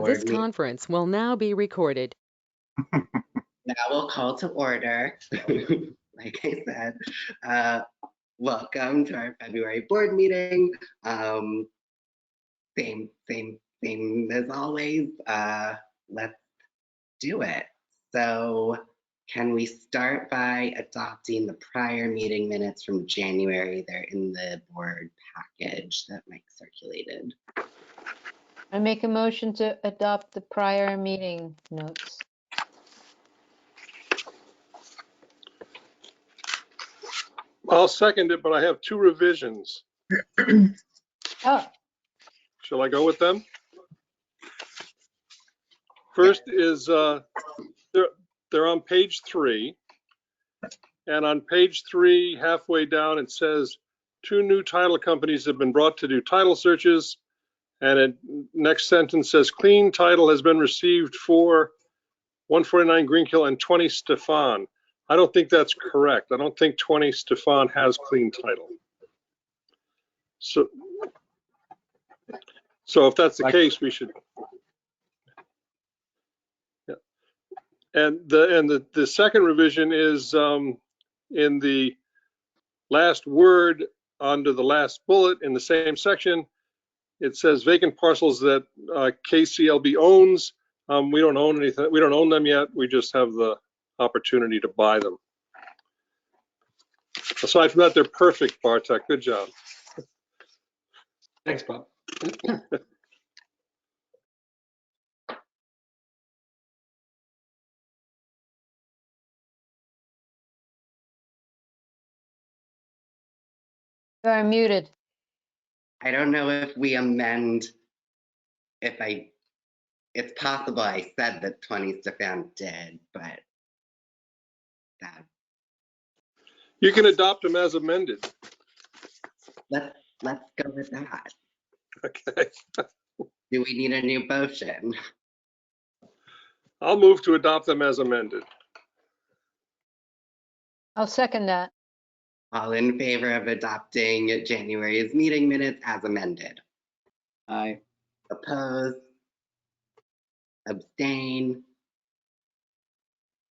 This conference will now be recorded. Now we'll call to order. Like I said, welcome to our February board meeting. Same as always. Let's do it. So can we start by adopting the prior meeting minutes from January? They're in the board package that Mike circulated. I make a motion to adopt the prior meeting notes. I'll second it, but I have two revisions. Oh, Shall I go with them? First is they're on page 3, and on page 3, halfway down, it says 2 new title companies have been brought to do title searches, and it next sentence says clean title has been received for 149 Greenkill and 20 Stefan. I don't think that's correct. I don't think 20 Stefan has clean title. So if that's the case, we should. Yeah. And the second revision is in the last word under the last bullet in the same section. It says vacant parcels that KCLB owns. We don't own anything. We don't own them yet. We just have the opportunity to buy them. Aside from that, they're perfect, Bartek. Good job. Thanks, Bob. you are muted. I don't know if we amend, it's possible I said that 20 Stefan did, but that. You can adopt them as amended. Let's go with that. Okay. Do we need a new motion? I'll move to adopt them as amended. I'll second that. All in favor of adopting January's meeting minutes as amended? Aye. Oppose? Abstain?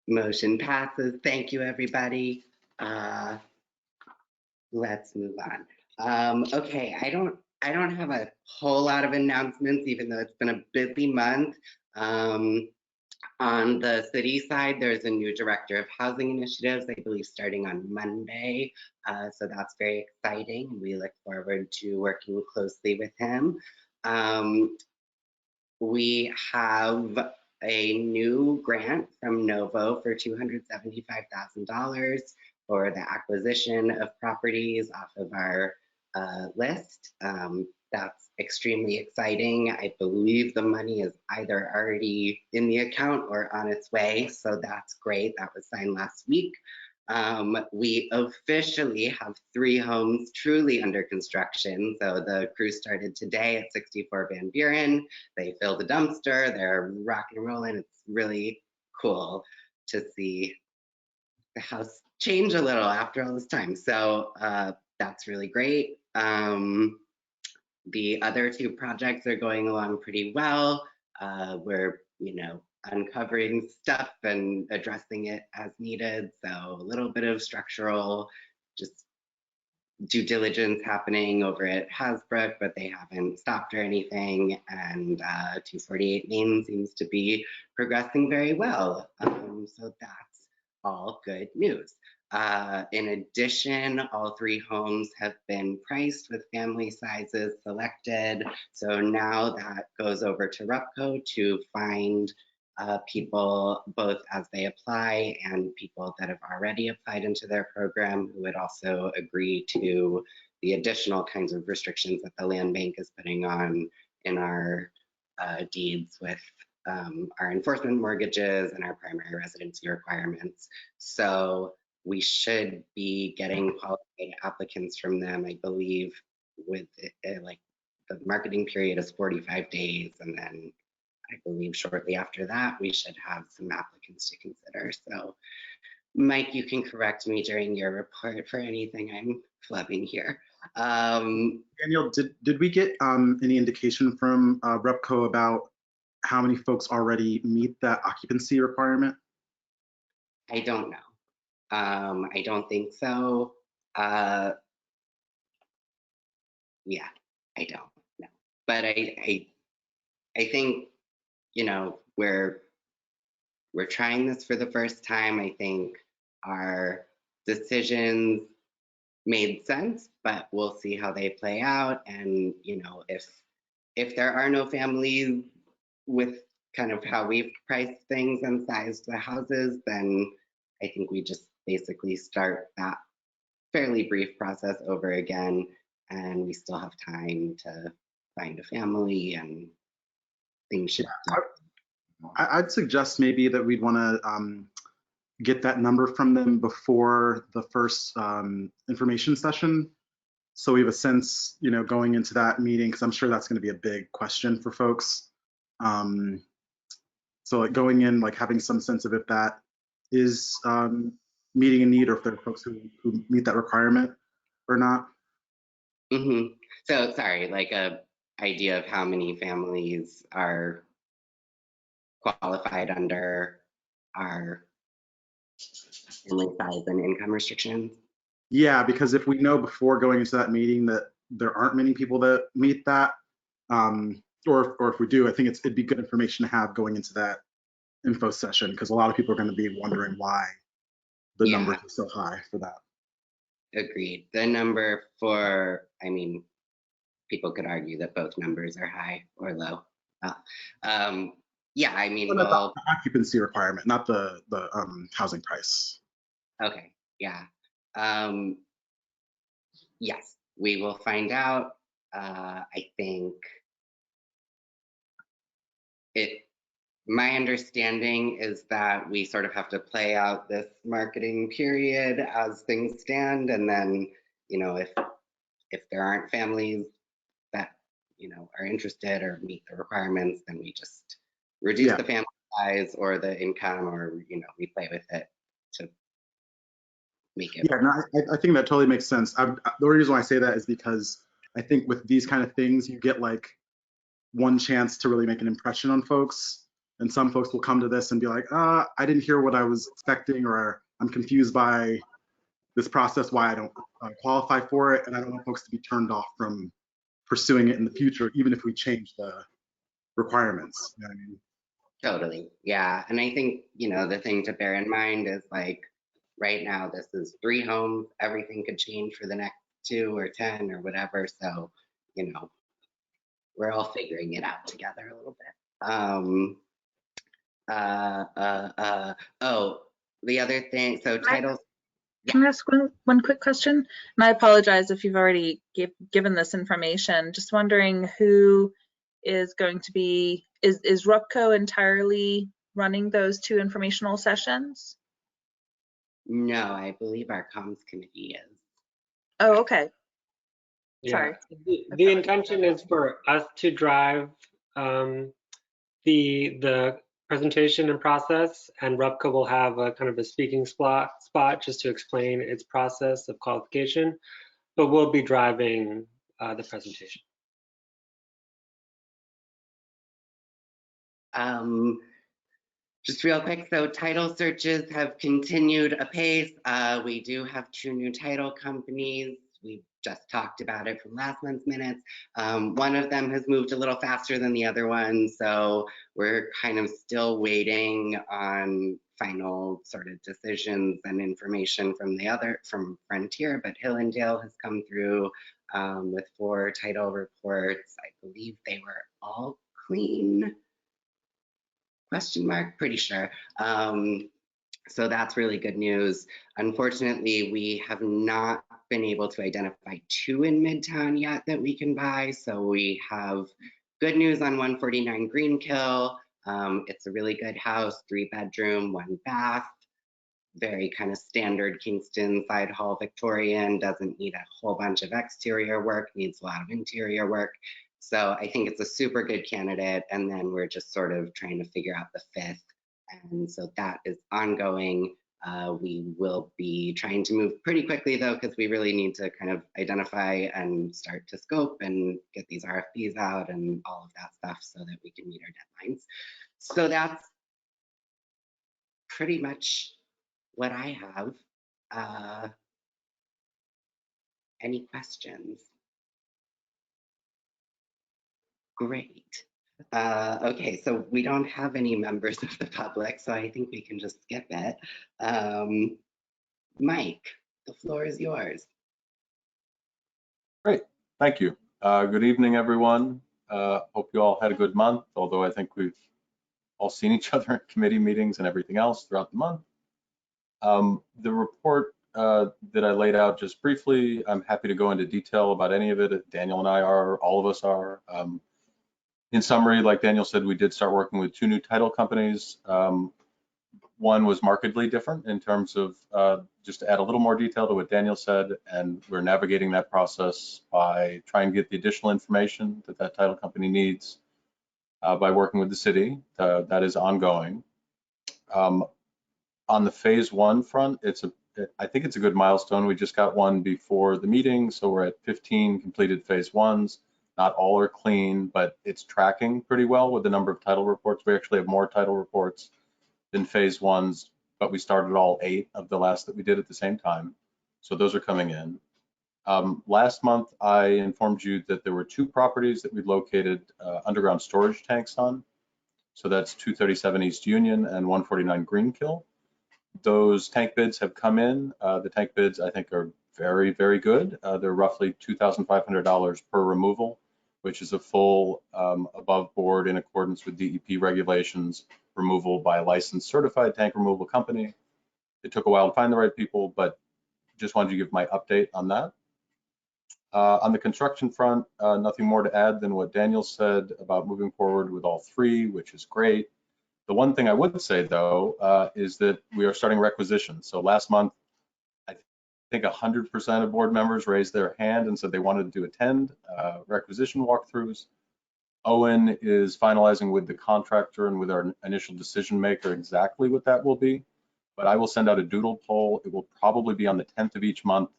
Motion passes. Thank you, everybody. Let's move on. Okay, I don't have a whole lot of announcements, even though it's been a busy month. On the city side, there's a new director of housing initiatives, I believe, starting on Monday. So that's very exciting. We look forward to working closely with him. We have a new grant from Novo for $275,000 for the acquisition of properties off of our list. That's extremely exciting. I believe the money is either already in the account or on its way, so that's great. That was signed last week. We officially have 3 homes truly under construction. So the crew started today at 64 Van Buren. They filled the dumpster. They're rocking and rolling. It's really cool to see the house change a little after all this time. So that's really great. The other 2 projects are going along pretty well. We're, uncovering stuff and addressing it as needed. So a little bit of structural, just due diligence happening over at Hasbrook, but they haven't stopped or anything. And 248 Main seems to be progressing very well. So that's all good news. In addition, all 3 homes have been priced with family sizes selected. So now that goes over to RUPCO to find people both as they apply and people that have already applied into their program who would also agree to the additional kinds of restrictions that the land bank is putting on in our deeds with our enforcement mortgages and our primary residency requirements. So we should be getting qualified applicants from them, I believe, with like the marketing period is 45 days, and then I believe shortly after that, we should have some applicants to consider. So Mike, you can correct me during your report for anything I'm flubbing here. Daniel, did we get any indication from RUPCO about how many folks already meet that occupancy requirement? I don't know. I don't think so. Yeah, I don't know. But I think, you know, we're trying this for the first time. I think our decisions made sense, but we'll see how they play out. And, you know, if there are no families with kind of how we've priced things and sized the houses, then I think we just basically start that fairly brief process over again, and we still have time to find a family and things should. I'd suggest maybe that we'd want to get that number from them before the first information session, so we have a sense, you know, going into that meeting, because I'm sure that's going to be a big question for folks. So like going in, like having some sense of if that is meeting a need, or if there are folks who meet that requirement or not. Mm-hmm. So sorry, like a idea of how many families are qualified under our family size and income restrictions. Yeah, because if we know before going into that meeting that there aren't many people that meet that, or if we do, I think it'd be good information to have going into that info session, because a lot of people are going to be wondering why the numbers are so high for that. Agreed. The number for, I mean, people could argue that both numbers are high or low. Yeah, I mean, well, the occupancy requirement, not the housing price. Okay, yeah. Yes, we will find out. I think my understanding is that we sort of have to play out this marketing period as things stand, and then, you know, if there aren't families that, you know, are interested or meet the requirements, then we just reduce the family size or the income, or, you know, we play with it to make it. Yeah, no, I think that totally makes sense. The only reason why I say that is because I think with these kind of things, you get like one chance to really make an impression on folks. And some folks will come to this and be like, I didn't hear what I was expecting, or I'm confused by this process, why I don't qualify for it. And I don't want folks to be turned off from pursuing it in the future, even if we change the requirements. You know what I mean? Totally, yeah. And I think, you know, the thing to bear in mind is, like, right now, this is 3 homes. Everything could change for the next 2 or 10 or whatever. So, you know, we're all figuring it out together a little bit. Oh, the other thing, so titles. Can I ask one quick question? And I apologize if you've already given this information. Just wondering who is going to be, is Rupco entirely running those 2 informational sessions? No, I believe our comms committee is. Oh, okay. Yeah. Sorry. The intention is for us to drive the presentation and process, and Rupco will have a kind of a speaking spot just to explain its process of qualification, but we'll be driving the presentation. Just real quick, so title searches have continued apace. We do have 2 new title companies. We just talked about it from last month's minutes. One of them has moved a little faster than the other one, so we're kind of still waiting on final sort of decisions and information from Frontier, but Hillendale has come through with 4 title reports. I believe they were all clean. Question mark, pretty sure. So that's really good news. Unfortunately, we have not been able to identify 2 in Midtown yet that we can buy. So we have good news on 149 Greenkill. It's a really good house, 3-bedroom, 1 bath, very kind of standard Kingston side hall Victorian, doesn't need a whole bunch of exterior work, needs a lot of interior work. So I think it's a super good candidate. And then we're just sort of trying to figure out the 5th. And so that is ongoing. We will be trying to move pretty quickly though, because we really need to kind of identify and start to scope and get these RFPs out and all of that stuff so that we can meet our deadlines. So that's pretty much what I have. Any questions? Great. Okay, so we don't have any members of the public, so I think we can just skip it. Mike, the floor is yours. Great, thank you. Good evening, everyone. Hope you all had a good month, although I think we've all seen each other at committee meetings and everything else throughout the month. The report that I laid out just briefly, I'm happy to go into detail about any of it. Daniel and I are, all of us are. In summary, like Daniel said, we did start working with 2 new title companies. One was markedly different in terms of, just to add a little more detail to what Daniel said, and we're navigating that process by trying to get the additional information that that title company needs by working with the city. That is ongoing. On the phase 1 front, I think it's a good milestone. We just got one before the meeting, so we're at 15 completed phase 1s. Not all are clean, but it's tracking pretty well with the number of title reports. We actually have more title reports than phase 1s, but we started all 8 of the last that we did at the same time. So those are coming in. Last month, I informed you that there were 2 properties that we located underground storage tanks on. So that's 237 East Union and 149 Greenkill. Those tank bids have come in. The tank bids, I think, are very, very good. They're roughly $2,500 per removal, which is a full above board in accordance with DEP regulations removal by a licensed certified tank removal company. It took a while to find the right people, but just wanted to give my update on that. On the construction front, nothing more to add than what Daniel said about moving forward with all 3, which is great. The one thing I would say, though, is that we are starting requisition. So last month, I think 100% of board members raised their hand and said they wanted to attend requisition walkthroughs. Owen is finalizing with the contractor and with our initial decision maker exactly what that will be, but I will send out a doodle poll. It will probably be on the 10th of each month.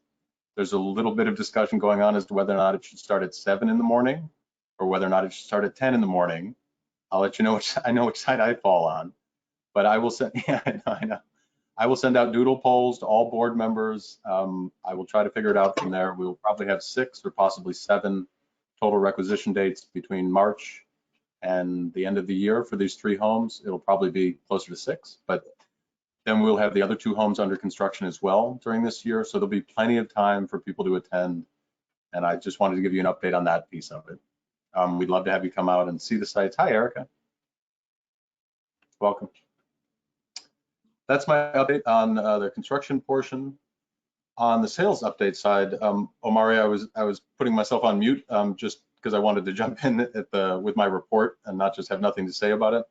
There's a little bit of discussion going on as to whether or not it should start at 7 in the morning or whether or not it should start at 10 in the morning. I'll let you know I know which side I fall on, but I will send, yeah, I know. I will send out doodle polls to all board members. I will try to figure it out from there. We will probably have 6 or possibly 7 total requisition dates between March and the end of the year for these 3 homes. It'll probably be closer to 6, but then we'll have the other 2 homes under construction as well during this year. So there'll be plenty of time for people to attend. And I just wanted to give you an update on that piece of it. We'd love to have you come out and see the sites. Hi, Erica. Welcome. That's my update on the construction portion. On the sales update side, Omari, I was putting myself on mute just because I wanted to jump in with my report and not just have nothing to say about it.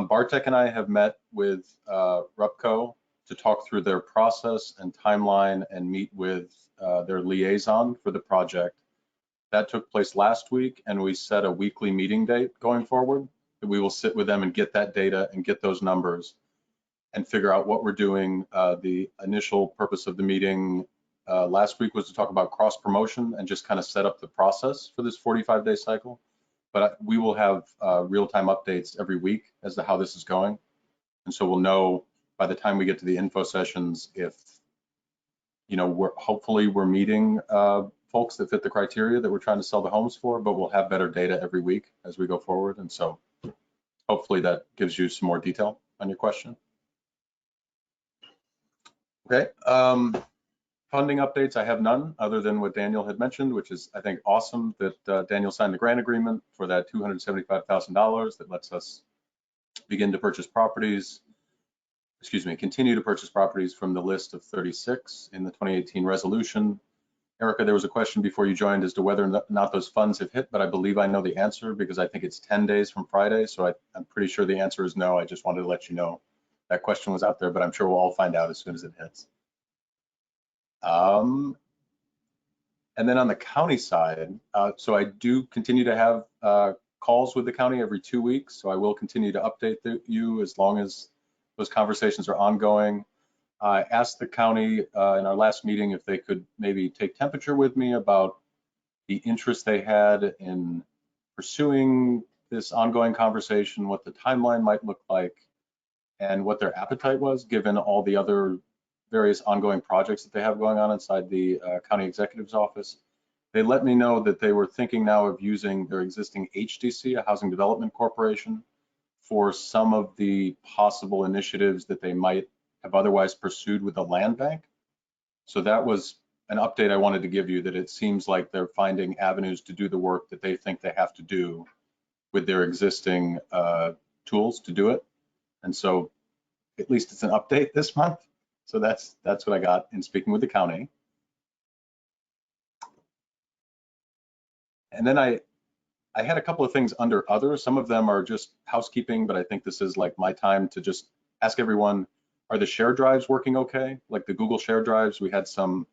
Bartek and I have met with RUPCO to talk through their process and timeline and meet with their liaison for the project. That took place last week, and we set a weekly meeting date going forward. We will sit with them and get that data and get those numbers and figure out what we're doing. The initial purpose of the meeting last week was to talk about cross promotion and just kind of set up the process for this 45-day cycle. But we will have real-time updates every week as to how this is going. And so we'll know by the time we get to the info sessions if, you know, hopefully we're meeting folks that fit the criteria that we're trying to sell the homes for, but we'll have better data every week as we go forward. And so hopefully that gives you some more detail on your question. Okay, funding updates, I have none other than what Daniel had mentioned, which is, I think, awesome that Daniel signed the grant agreement for that $275,000 that lets us begin to purchase properties, continue to purchase properties from the list of 36 in the 2018 resolution. Erica, there was a question before you joined as to whether or not those funds have hit, but I believe I know the answer because I think it's 10 days from Friday. So I'm pretty sure the answer is no. I just wanted to let you know that question was out there, but I'm sure we'll all find out as soon as it hits. And then on the county side, so I do continue to have calls with the county every 2 weeks. So I will continue to update you as long as those conversations are ongoing. I asked the county in our last meeting if they could maybe take temperature with me about the interest they had in pursuing this ongoing conversation, what the timeline might look like, and what their appetite was, given all the other various ongoing projects that they have going on inside the county executive's office. They let me know that they were thinking now of using their existing HDC, a Housing Development Corporation, for some of the possible initiatives that they might have otherwise pursued with the land bank. So that was an update I wanted to give you, that it seems like they're finding avenues to do the work that they think they have to do with their existing tools to do it. And so at least it's an update this month. So that's what I got in speaking with the county. And then I had a couple of things under other. Some of them are just housekeeping, but I think this is like my time to just ask everyone, are the share drives working okay? Like the Google share drives, we had some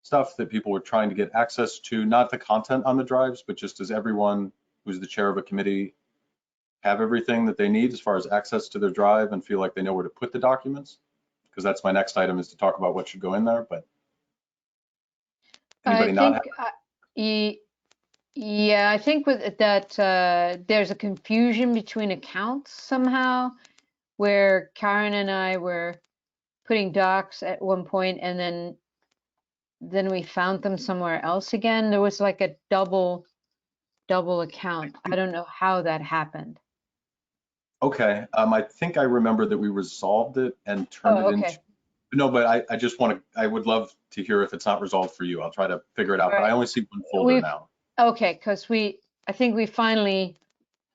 stuff that people were trying to get access to, not the content on the drives, but just does everyone who's the chair of a committee have everything that they need as far as access to their drive and feel like they know where to put the documents? Because that's my next item, is to talk about what should go in there, but anybody not have? Yeah, I think with that, there's a confusion between accounts somehow, where Karen and I were putting docs at one point, and then we found them somewhere else again. There was like a double account. I don't know how that happened. Okay, I think I remember that we resolved it and turned it into. Okay. No, but I just want to, I would love to hear if it's not resolved for you. I'll try to figure it out, but I only see one folder now. Okay, because I think we finally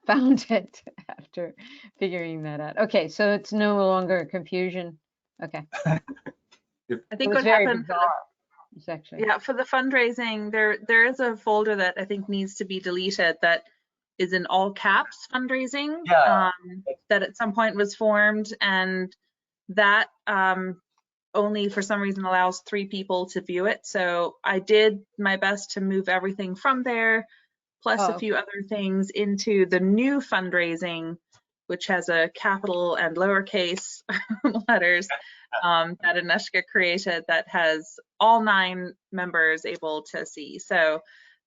found it after figuring that out. Okay, so it's no longer a confusion. Okay. I It think was what very happened, bizarre. It's actually. yeah, for the fundraising, there is a folder that I think needs to be deleted that is in all caps, fundraising. Yeah. That at some point was formed, and that only for some reason allows 3 people to view it. So I did my best to move everything from there, plus a few other things, into the new fundraising, which has a capital and lowercase letters that Anushka created, that has all 9 members able to see. So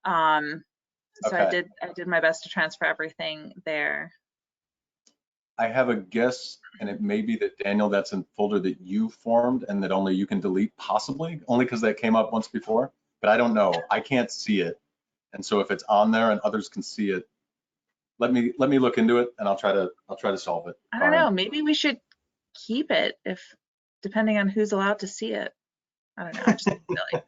so Okay. I did my best to transfer everything there. I have a guess, and it may be that, Daniel, that's a folder that you formed and that only you can delete, possibly, only because that came up once before, but I don't know. I can't see it. And so if it's on there and others can see it, let me look into it, and I'll try to solve it. I don't know, maybe we should keep it, if depending on who's allowed to see it. I don't know, I'm just silly.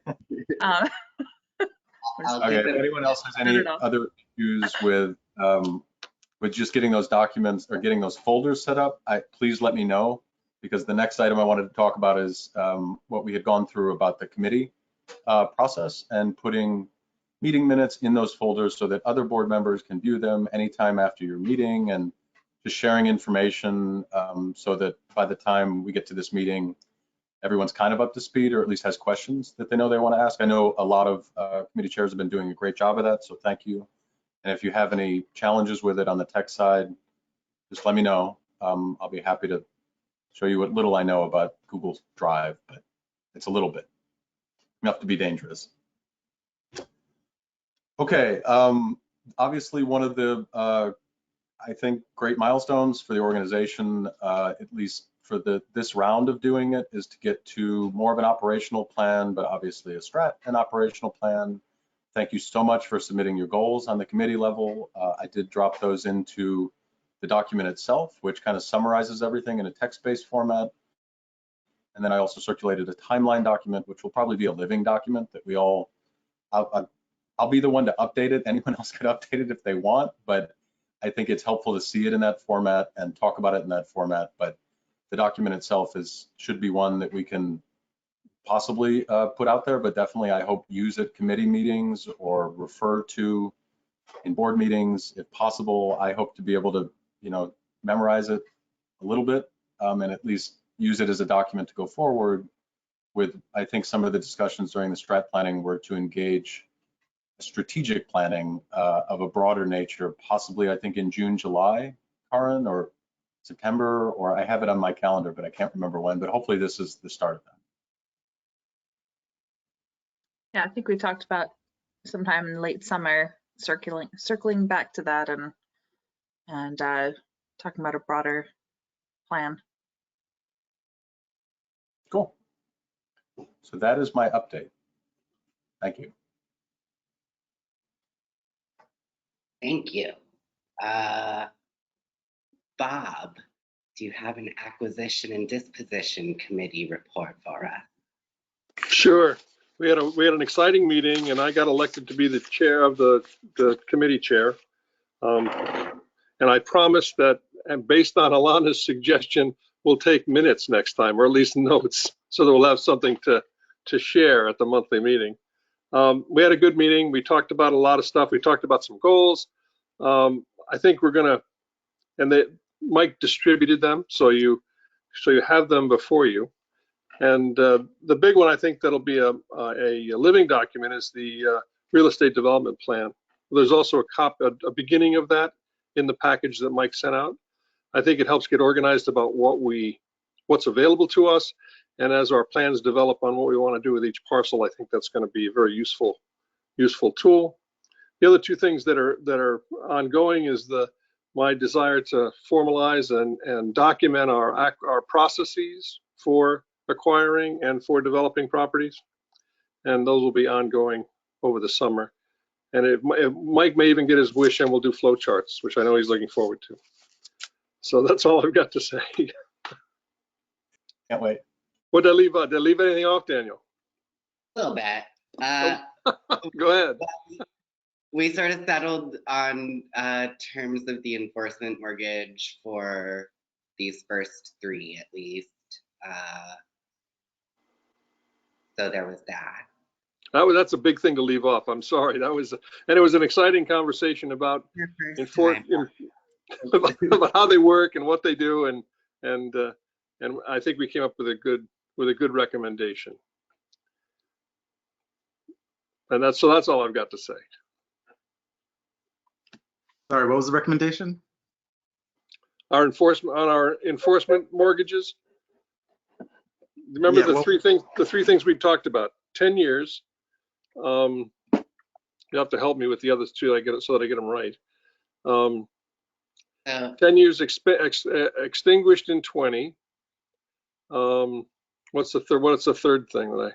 Okay, if anyone else has any other issues with just getting those documents or getting those folders set up, please let me know, because the next item I wanted to talk about is what we had gone through about the committee process and putting meeting minutes in those folders so that other board members can view them anytime after your meeting, and just sharing information so that by the time we get to this meeting, everyone's kind of up to speed, or at least has questions that they know they want to ask. I know a lot of committee chairs have been doing a great job of that, so thank you. And if you have any challenges with it on the tech side, just let me know. I'll be happy to show you what little I know about Google Drive, but it's a little bit, enough to be dangerous. Okay, obviously one of the, I think, great milestones for the organization, at least for this round of doing it, is to get to more of an operational plan, but obviously a strat and operational plan. Thank you so much for submitting your goals on the committee level. I did drop those into the document itself, which kind of summarizes everything in a text-based format. And then I also circulated a timeline document, which will probably be a living document that we all, I'll be the one to update it. Anyone else could update it if they want, but I think it's helpful to see it in that format and talk about it in that format. But the document itself should be one that we can possibly put out there, but definitely I hope use at committee meetings or refer to in board meetings if possible. I hope to be able to, memorize it a little bit and at least use it as a document to go forward with. I think some of the discussions during the strat planning were to engage strategic planning of a broader nature, possibly I think in June, July, Karen, or September, or I have it on my calendar, but I can't remember when, but hopefully this is the start of that. Yeah, I think we talked about sometime in late summer, circling back to that and talking about a broader plan. Cool. So that is my update. Thank you. Thank you. Bob, do you have an acquisition and disposition committee report for us? Sure. We had an exciting meeting, and I got elected to be the chair of the committee chair. And I promised that, and based on Alana's suggestion, we'll take minutes next time, or at least notes, so that we'll have something to share at the monthly meeting. We had a good meeting. We talked about a lot of stuff. We talked about some goals. I think we're gonna, and Mike distributed them, so you have them before you. And the big one, I think that'll be a living document, is the real estate development plan. There's also a beginning of that in the package that Mike sent out. I think it helps get organized about what's available to us, and as our plans develop on what we want to do with each parcel, I think that's going to be a very useful tool. The other two things that are ongoing is my desire to formalize and document our processes for acquiring and for developing properties, and those will be ongoing over the summer. And Mike may even get his wish, and we'll do flow charts, which I know he's looking forward to. So that's all I've got to say. Can't wait. What did I leave out? Did I leave anything off, Daniel? A little bit. Go ahead. We sort of settled on terms of the enforcement mortgage for these first three, at least. So there was that. That's a big thing to leave off. I'm sorry. And it was an exciting conversation about about how they work and what they do, and I think we came up with a good recommendation. And that's all I've got to say. Sorry, what was the recommendation? Our enforcement mortgages. Remember the three things we talked about. 10 years. You have to help me with the others too, so that I get them right. 10 years extinguished in 20. What's the third thing that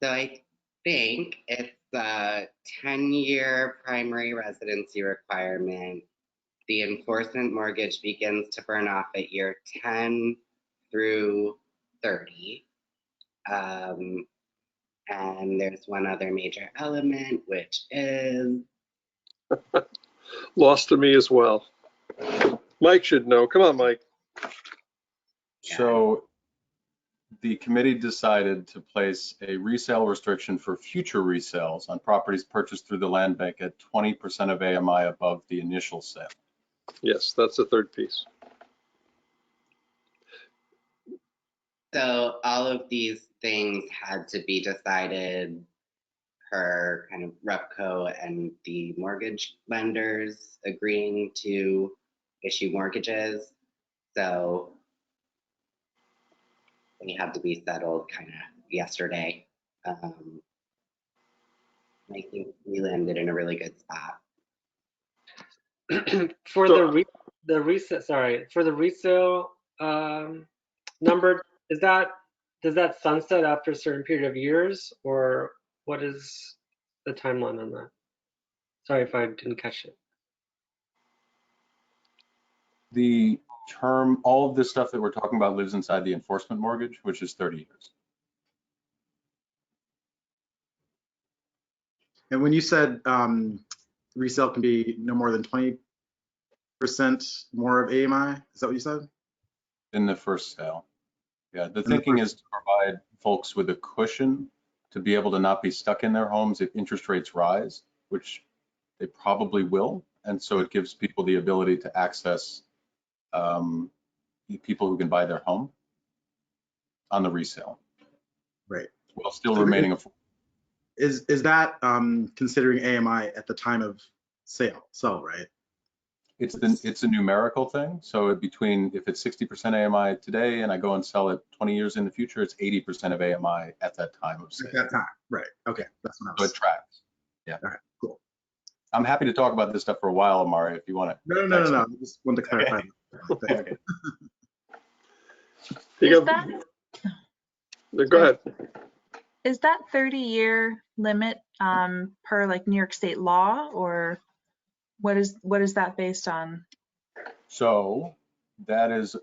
So I think it's a 10-year primary residency requirement. The enforcement mortgage begins to burn off at year 10 through 30. And there's one other major element, which is lost to me as well. Mike should know. Come on, Mike. So the committee decided to place a resale restriction for future resales on properties purchased through the land bank at 20% of AMI above the initial sale. Yes, that's the third piece. so all of these things had to be decided per kind of REPCO and the mortgage lenders agreeing to issue mortgages. So they had to be settled kind of yesterday. I think we landed in a really good spot. For the resale number, does that sunset after a certain period of years, or what is the timeline on that? Sorry if I didn't catch it. The term, all of this stuff that we're talking about lives inside the enforcement mortgage, which is 30 years. And when you said resale can be no more than 20% more of AMI, is that what you said? In the first sale. Yeah, the thinking is to provide folks with a cushion to be able to not be stuck in their homes if interest rates rise, which they probably will. And so it gives people the ability to access people who can buy their home on the resale. Right. While still remaining affordable. Is that considering AMI at the time of sale, right? It's a numerical thing. So between, if it's 60% AMI today and I go and sell it 20 years in the future, it's 80% of AMI at that time of sale. At that time, right? Okay, that's what I So was. it tracks. Yeah. All right, cool. I'm happy to talk about this stuff for a while, Amari, if you want to. No. I just wanted to clarify. Okay. Okay. You Is go, go ahead. Is that 30-year limit per like New York State law, or what is that based on? So that is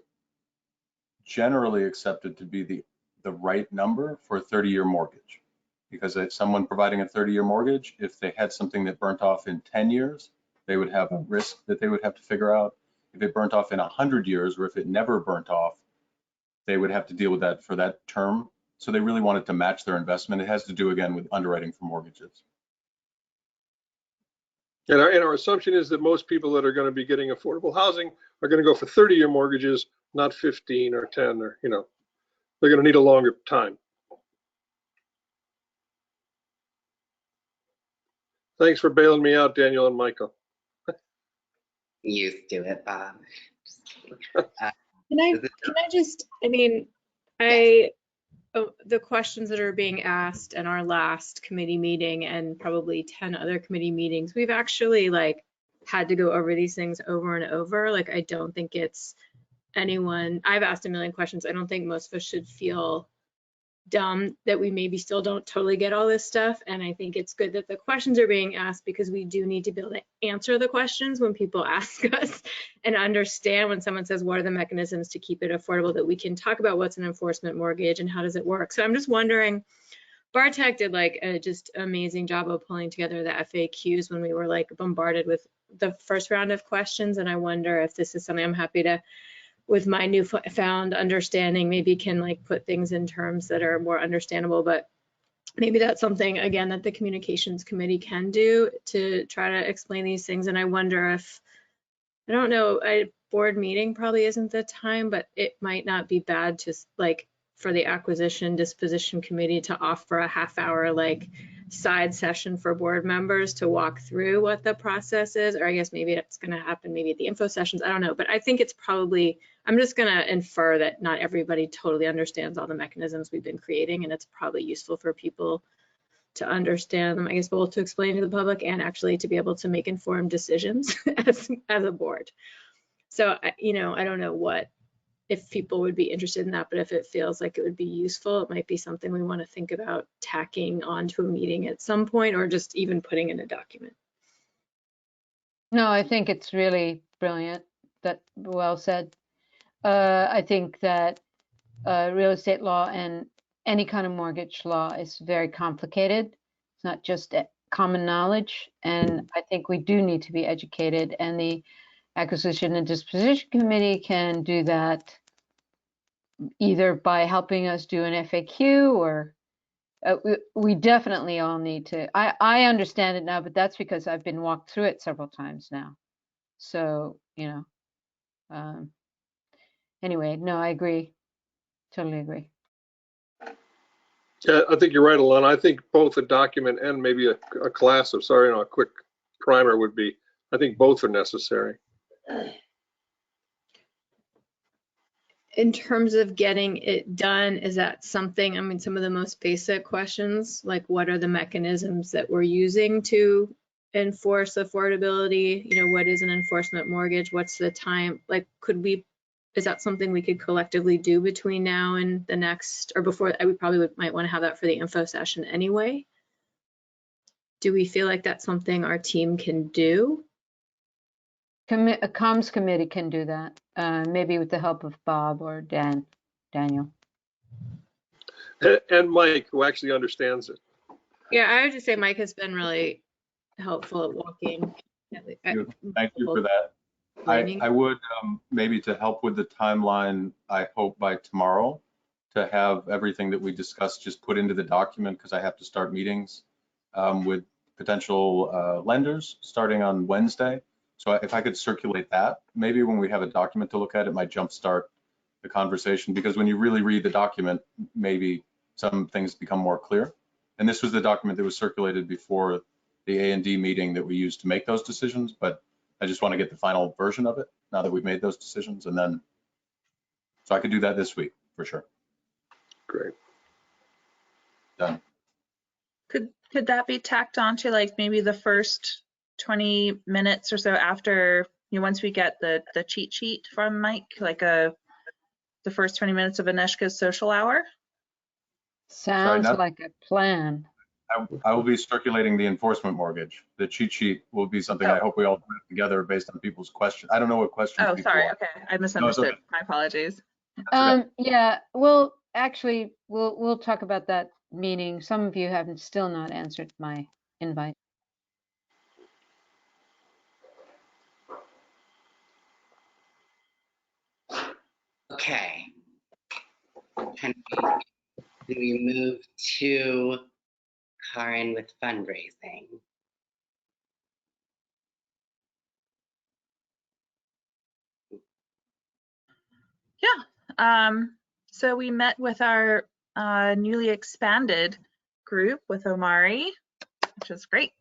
generally accepted to be the right number for a 30-year mortgage, because it's someone providing a 30-year mortgage, if they had something that burnt off in 10 years, they would have a risk that they would have to figure out. If it burnt off in 100 years, or if it never burnt off, they would have to deal with that for that term. So they really wanted to match their investment. It has to do, again, with underwriting for mortgages. And our assumption is that most people that are going to be getting affordable housing are going to go for 30-year mortgages, not 15 or 10, or, they're going to need a longer time. Thanks for bailing me out, Daniel and Michael. Used to it, Bob. Can I just, the questions that are being asked in our last committee meeting and probably 10 other committee meetings, we've actually had to go over these things over and over. I don't think it's I've asked a million questions. I don't think most of us should feel dumb that we maybe still don't totally get all this stuff. And I think it's good that the questions are being asked, because we do need to be able to answer the questions when people ask us, and understand when someone says, what are the mechanisms to keep it affordable, that we can talk about what's an enforcement mortgage and how does it work. So I'm just wondering, Bartek did a just amazing job of pulling together the FAQs when we were bombarded with the first round of questions. And I wonder if this is something I'm happy to, with my newfound understanding, maybe can put things in terms that are more understandable. But maybe that's something, again, that the communications committee can do to try to explain these things. And I wonder if, I don't know, a board meeting probably isn't the time, but it might not be bad to for the acquisition disposition committee to offer a half-hour side session for board members to walk through what the process is. Or I guess maybe it's going to happen maybe at the info sessions, I don't know. But I think it's probably, I'm just going to infer that not everybody totally understands all the mechanisms we've been creating, and it's probably useful for people to understand them, I guess, both to explain to the public and actually to be able to make informed decisions as a board. So I don't know if people would be interested in that, but if it feels like it would be useful, it might be something we want to think about tacking onto a meeting at some point, or just even putting in a document. No, I think it's really brilliant. That well said. I think that real estate law and any kind of mortgage law is very complicated. It's not just common knowledge, and I think we do need to be educated, and the Acquisition and Disposition Committee can do that either by helping us do an FAQ, or we definitely all need to. I understand it now, but that's because I've been walked through it several times now. So, anyway, no, I agree. Totally agree. Yeah, I think you're right, Alana. I think both a document and maybe a class of, a quick primer would be, I think both are necessary. In terms of getting it done, is that something, some of the most basic questions, what are the mechanisms that we're using to enforce affordability? What is an enforcement mortgage? What's the time? Is that something we could collectively do between now and the next, or before? We probably might want to have that for the info session anyway. Do we feel like that's something our team can do? A comms committee can do that, maybe with the help of Bob or Daniel. And Mike, who actually understands it. Yeah, I would just say Mike has been really helpful at walking. Thank you for that. I would maybe, to help with the timeline, I hope by tomorrow to have everything that we discussed just put into the document, because I have to start meetings with potential lenders starting on Wednesday. So if I could circulate that, maybe when we have a document to look at, it might jumpstart the conversation, because when you really read the document, maybe some things become more clear. And this was the document that was circulated before the A&D meeting that we used to make those decisions. But I just want to get the final version of it now that we've made those decisions, and then, so I could do that this week for sure. Great. Done. Could that be tacked on to like maybe the first 20 minutes or so after, once we get the cheat sheet from Mike, like the first 20 minutes of Aneshka's social hour? Sounds not- like a plan. I will be circulating the enforcement mortgage. The cheat sheet will be something I hope we all put together based on people's questions. I don't know what questions Oh, people sorry. want. Okay, I misunderstood. okay. My apologies. okay. Yeah, well, actually, we'll talk about that meeting. Some of you have still not answered my invite. Okay. Can we move to Karen with fundraising? Yeah. So we met with our newly expanded group with Omari, which was great.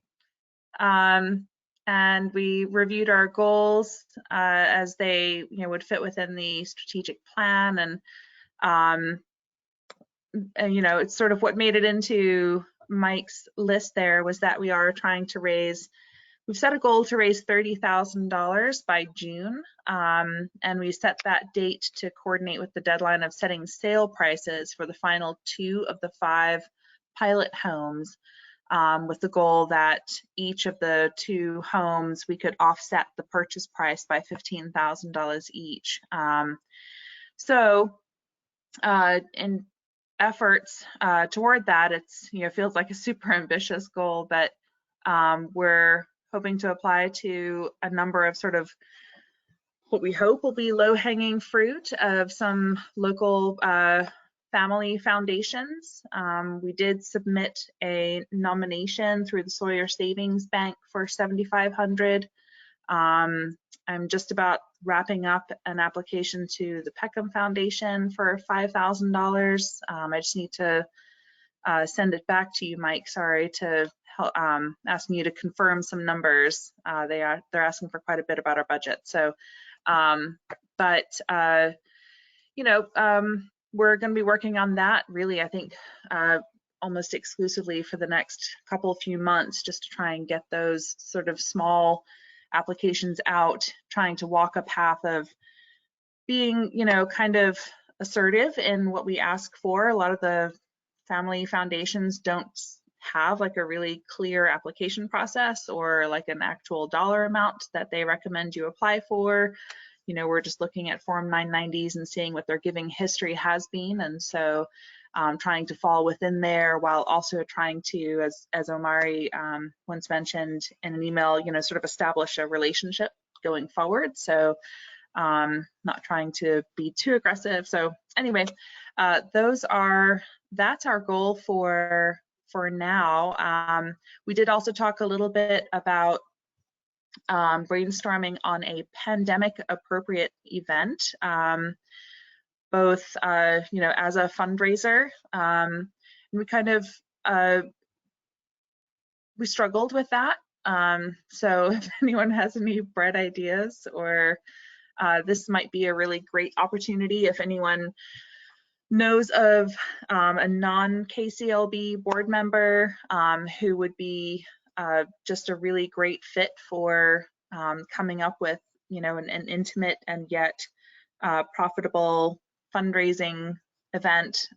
And we reviewed our goals as they, would fit within the strategic plan, and it's sort of what made it into Mike's list there was that we are trying to raise. We've set a goal to raise $30,000 by June, and we set that date to coordinate with the deadline of setting sale prices for the final 2 of the 5 pilot homes, with the goal that each of the 2 homes we could offset the purchase price by $15,000 each. So in efforts toward that, it's feels like a super ambitious goal, but we're hoping to apply to a number of sort of what we hope will be low-hanging fruit of some local family foundations. We did submit a nomination through the Sawyer Savings Bank for $7,500. I'm just about wrapping up an application to the Peckham Foundation for $5,000. I just need to send it back to you, Mike. Sorry, to help, asking you to confirm some numbers. They're asking for quite a bit about our budget. So, we're going to be working on that really, I think, almost exclusively for the next few months, just to try and get those sort of small applications out, trying to walk a path of being, kind of assertive in what we ask for. A lot of the family foundations don't have like a really clear application process or like an actual dollar amount that they recommend you apply for. We're just looking at Form 990s and seeing what their giving history has been. And so trying to fall within there while also trying to, as Omari once mentioned in an email, sort of establish a relationship going forward. So not trying to be too aggressive. So anyway, that's our goal for now. We did also talk a little bit about brainstorming on a pandemic appropriate event, both as a fundraiser. We kind of we struggled with that. So if anyone has any bright ideas, or this might be a really great opportunity if anyone knows of a non-KCLB board member who would be just a really great fit for coming up with, an intimate and yet profitable fundraising event.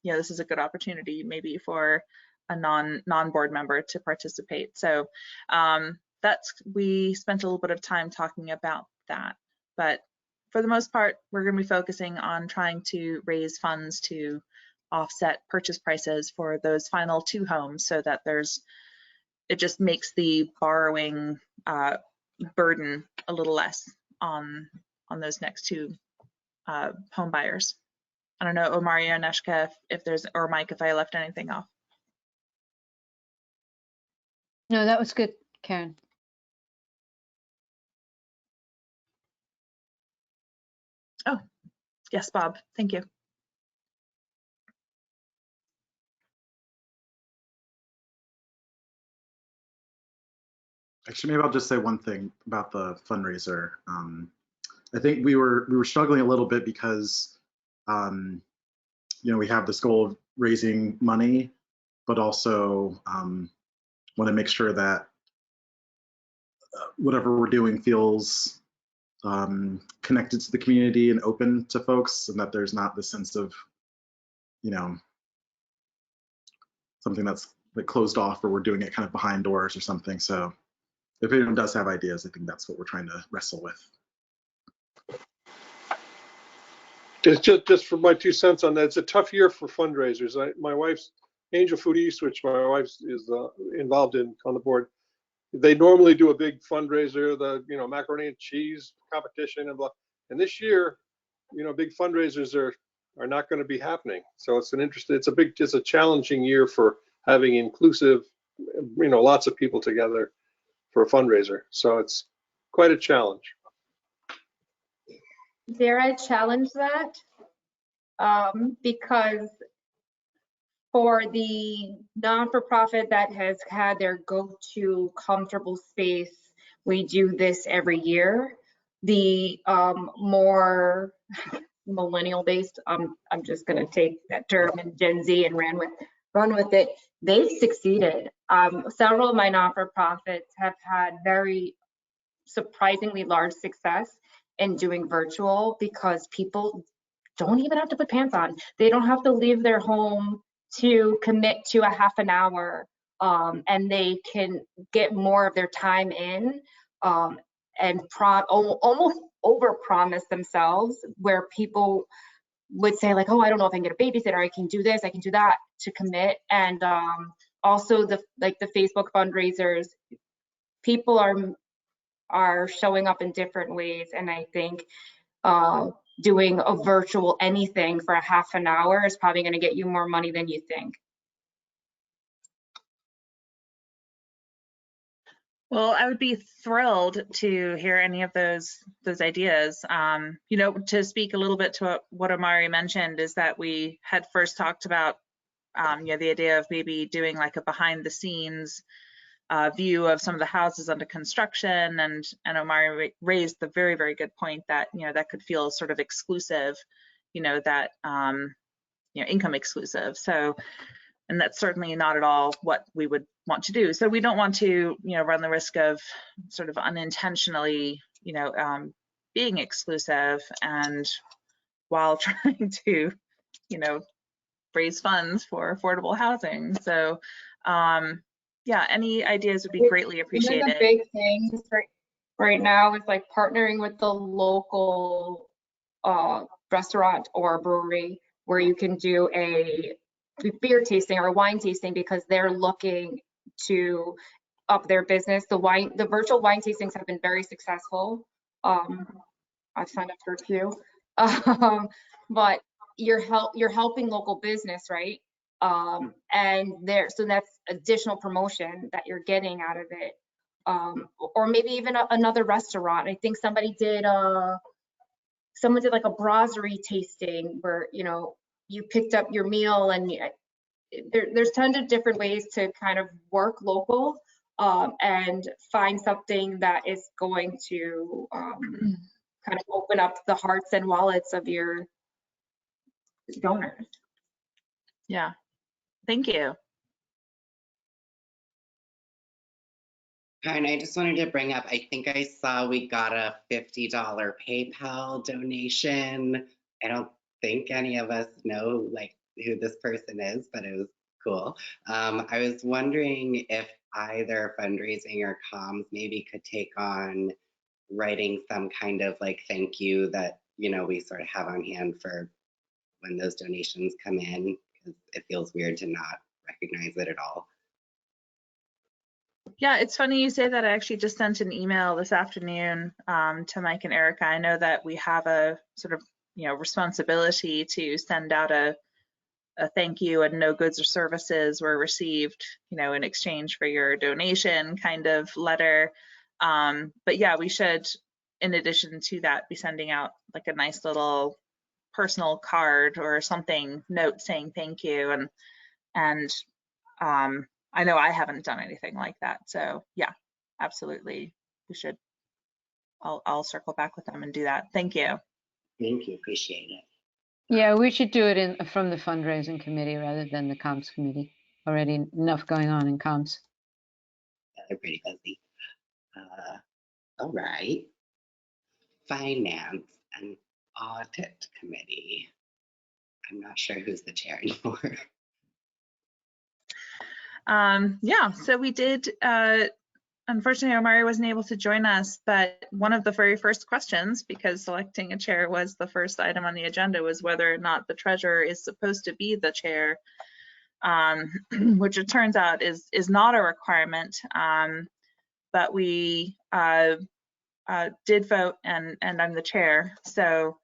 This is a good opportunity maybe for a non-board member to participate. So we spent a little bit of time talking about that, but for the most part, we're going to be focusing on trying to raise funds to offset purchase prices for those final 2 homes, so that it just makes the borrowing burden a little less on those next 2 home buyers. I don't know, Omari or Aneshka, if there's, or Mike, if I left anything off. No, that was good, Karen. Oh, yes, Bob, thank you. Actually, maybe I'll just say one thing about the fundraiser. I think we were struggling a little bit because we have this goal of raising money, but also want to make sure that whatever we're doing feels connected to the community and open to folks, and that there's not this sense of something that's like closed off, or we're doing it kind of behind doors or something. So if anyone does have ideas, I think that's what we're trying to wrestle with. It's just for my 2 cents on that. It's a tough year for fundraisers. My wife's Angel Food East, which my wife is involved in on the board. They normally do a big fundraiser, the macaroni and cheese competition and blah. And this year, big fundraisers are not going to be happening. So it's it's a challenging year for having inclusive, lots of people together for a fundraiser. So it's quite a challenge. Dare I challenge that? Because for the non-for-profit that has had their go-to comfortable space, we do this every year. The more millennial-based, I'm just going to take that term and Gen Z and run with it. They've succeeded. Several of my non-for-profits have had very surprisingly large success in doing virtual, because people don't even have to put pants on. They don't have to leave their home to commit to a half an hour, and they can get more of their time in and almost over-promise themselves, where people would say like, oh, I don't know if I can get a babysitter, I can do this, I can do that, to commit. And also the Facebook fundraisers, people are showing up in different ways, and I think doing a virtual anything for a half an hour is probably going to get you more money than you think. Well, I would be thrilled to hear any of those ideas. To speak a little bit to what Omari mentioned, is that we had first talked about the idea of maybe doing like a behind the scenes view of some of the houses under construction, and Omari raised the very, very good point that that could feel sort of exclusive, that income exclusive. So, and that's certainly not at all what we would want to do. So we don't want to run the risk of sort of unintentionally being exclusive, and while trying to raise funds for affordable housing. So yeah, any ideas would be greatly appreciated. One of the big things right now is like partnering with the local restaurant or brewery, where you can do a beer tasting or a wine tasting, because they're looking to up their business. The virtual wine tastings have been very successful. I've signed up for a few, but you're helping local business, right? And so that's additional promotion that you're getting out of it. Or maybe even another restaurant. I think someone did like a brasserie tasting, where you picked up your meal, and there's tons of different ways to kind of work local and find something that is going to kind of open up the hearts and wallets of your donors. Yeah, thank you. And I just wanted to bring up, I think I saw we got a $50 PayPal donation. I don't think any of us know like who this person is, but it was cool. I was wondering if either fundraising or comms maybe could take on writing some kind of like thank you that we sort of have on hand for when those donations come in, because it feels weird to not recognize it at all. Yeah, it's funny you say that. I actually just sent an email this afternoon to Mike and Erica. I know that we have a sort of responsibility to send out a thank you, and no goods or services were received in exchange for your donation kind of letter. But yeah, we should, in addition to that, be sending out like a nice little personal card or something, note saying thank you. And I know I haven't done anything like that. So yeah, absolutely, we should. I'll circle back with them and do that. Thank you. Thank you, appreciate it. Yeah, we should do it from the fundraising committee rather than the comms committee. Already enough going on in comms. Yeah, they're pretty busy. All right. Finance and Audit Committee. I'm not sure who's the chair anymore. Yeah, so we did, unfortunately, Omari wasn't able to join us, but one of the very first questions, because selecting a chair was the first item on the agenda, was whether or not the treasurer is supposed to be the chair, which it turns out is not a requirement, but we did vote, and I'm the chair. So,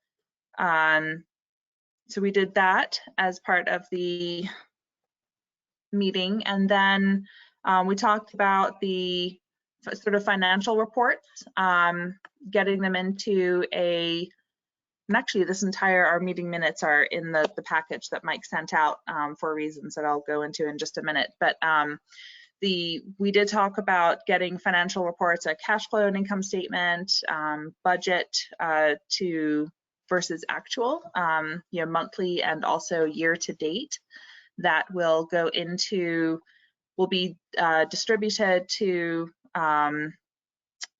so we did that as part of the meeting, and then we talked about the sort of financial reports, getting them into a, and actually this entire, our meeting minutes are in the package that Mike sent out for reasons that I'll go into in just a minute. But we did talk about getting financial reports, a cash flow and income statement, budget to versus actual, you know, monthly and also year to date, that will go into, will be distributed to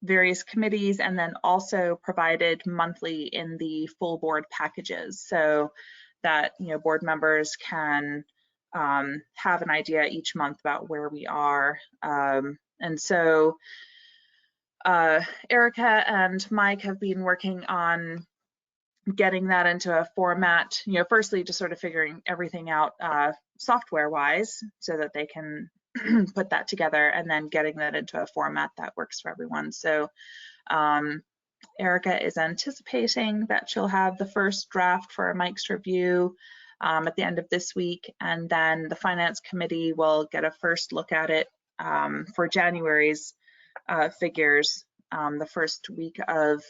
various committees, and then also provided monthly in the full board packages, so that, you know, board members can have an idea each month about where we are. And so Erica and Mike have been working on getting that into a format, you know, firstly just sort of figuring everything out software wise so that they can put that together, and then getting that into a format that works for everyone. So Erica is anticipating that she'll have the first draft for Mike's review at the end of this week, and then the finance committee will get a first look at it for January's figures the first week of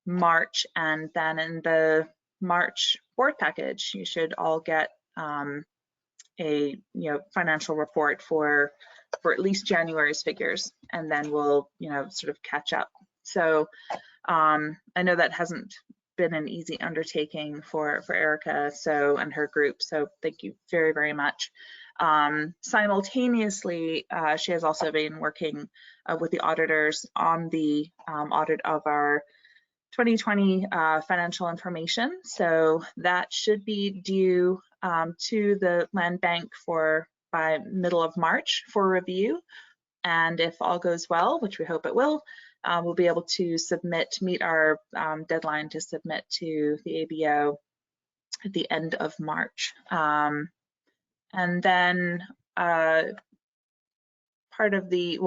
March, and then in the March board package you should all get a, you know, financial report for at least January's figures, and then we'll, you know, sort of catch up. So I know that hasn't been an easy undertaking for Erica, so, and her group, so thank you very, very much. Simultaneously, she has also been working with the auditors on the audit of our 2020 financial information. So that should be due to the land bank by middle of March for review. And if all goes well, which we hope it will, we'll be able to meet our deadline to submit to the ABO at the end of March. And then part of the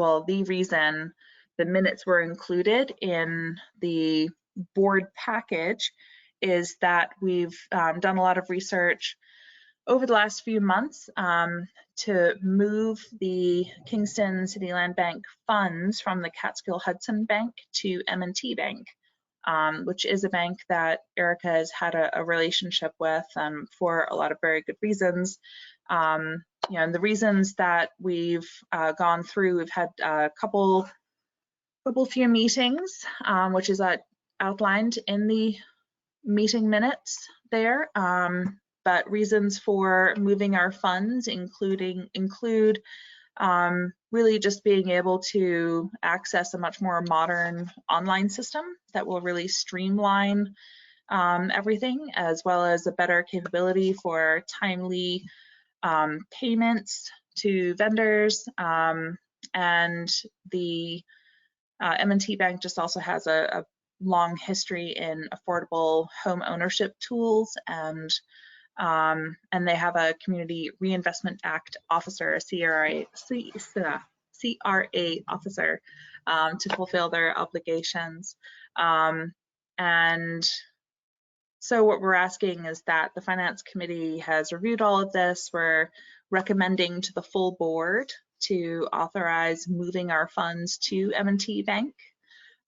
reason the minutes were included in the board package is that we've done a lot of research over the last few months to move the Kingston City Land Bank funds from the Catskill Hudson Bank to M&T Bank, which is a bank that Erica has had a relationship with for a lot of very good reasons. You know, and the reasons that we've gone through, we've had a few meetings, which is outlined in the meeting minutes there. But reasons for moving our funds include really just being able to access a much more modern online system that will really streamline everything, as well as a better capability for timely payments to vendors. And the M&T Bank just also has a long history in affordable home ownership tools, and they have a Community Reinvestment Act officer, a CRA officer, to fulfill their obligations. And so what we're asking is that the Finance Committee has reviewed all of this. We're recommending to the full board to authorize moving our funds to M&T Bank.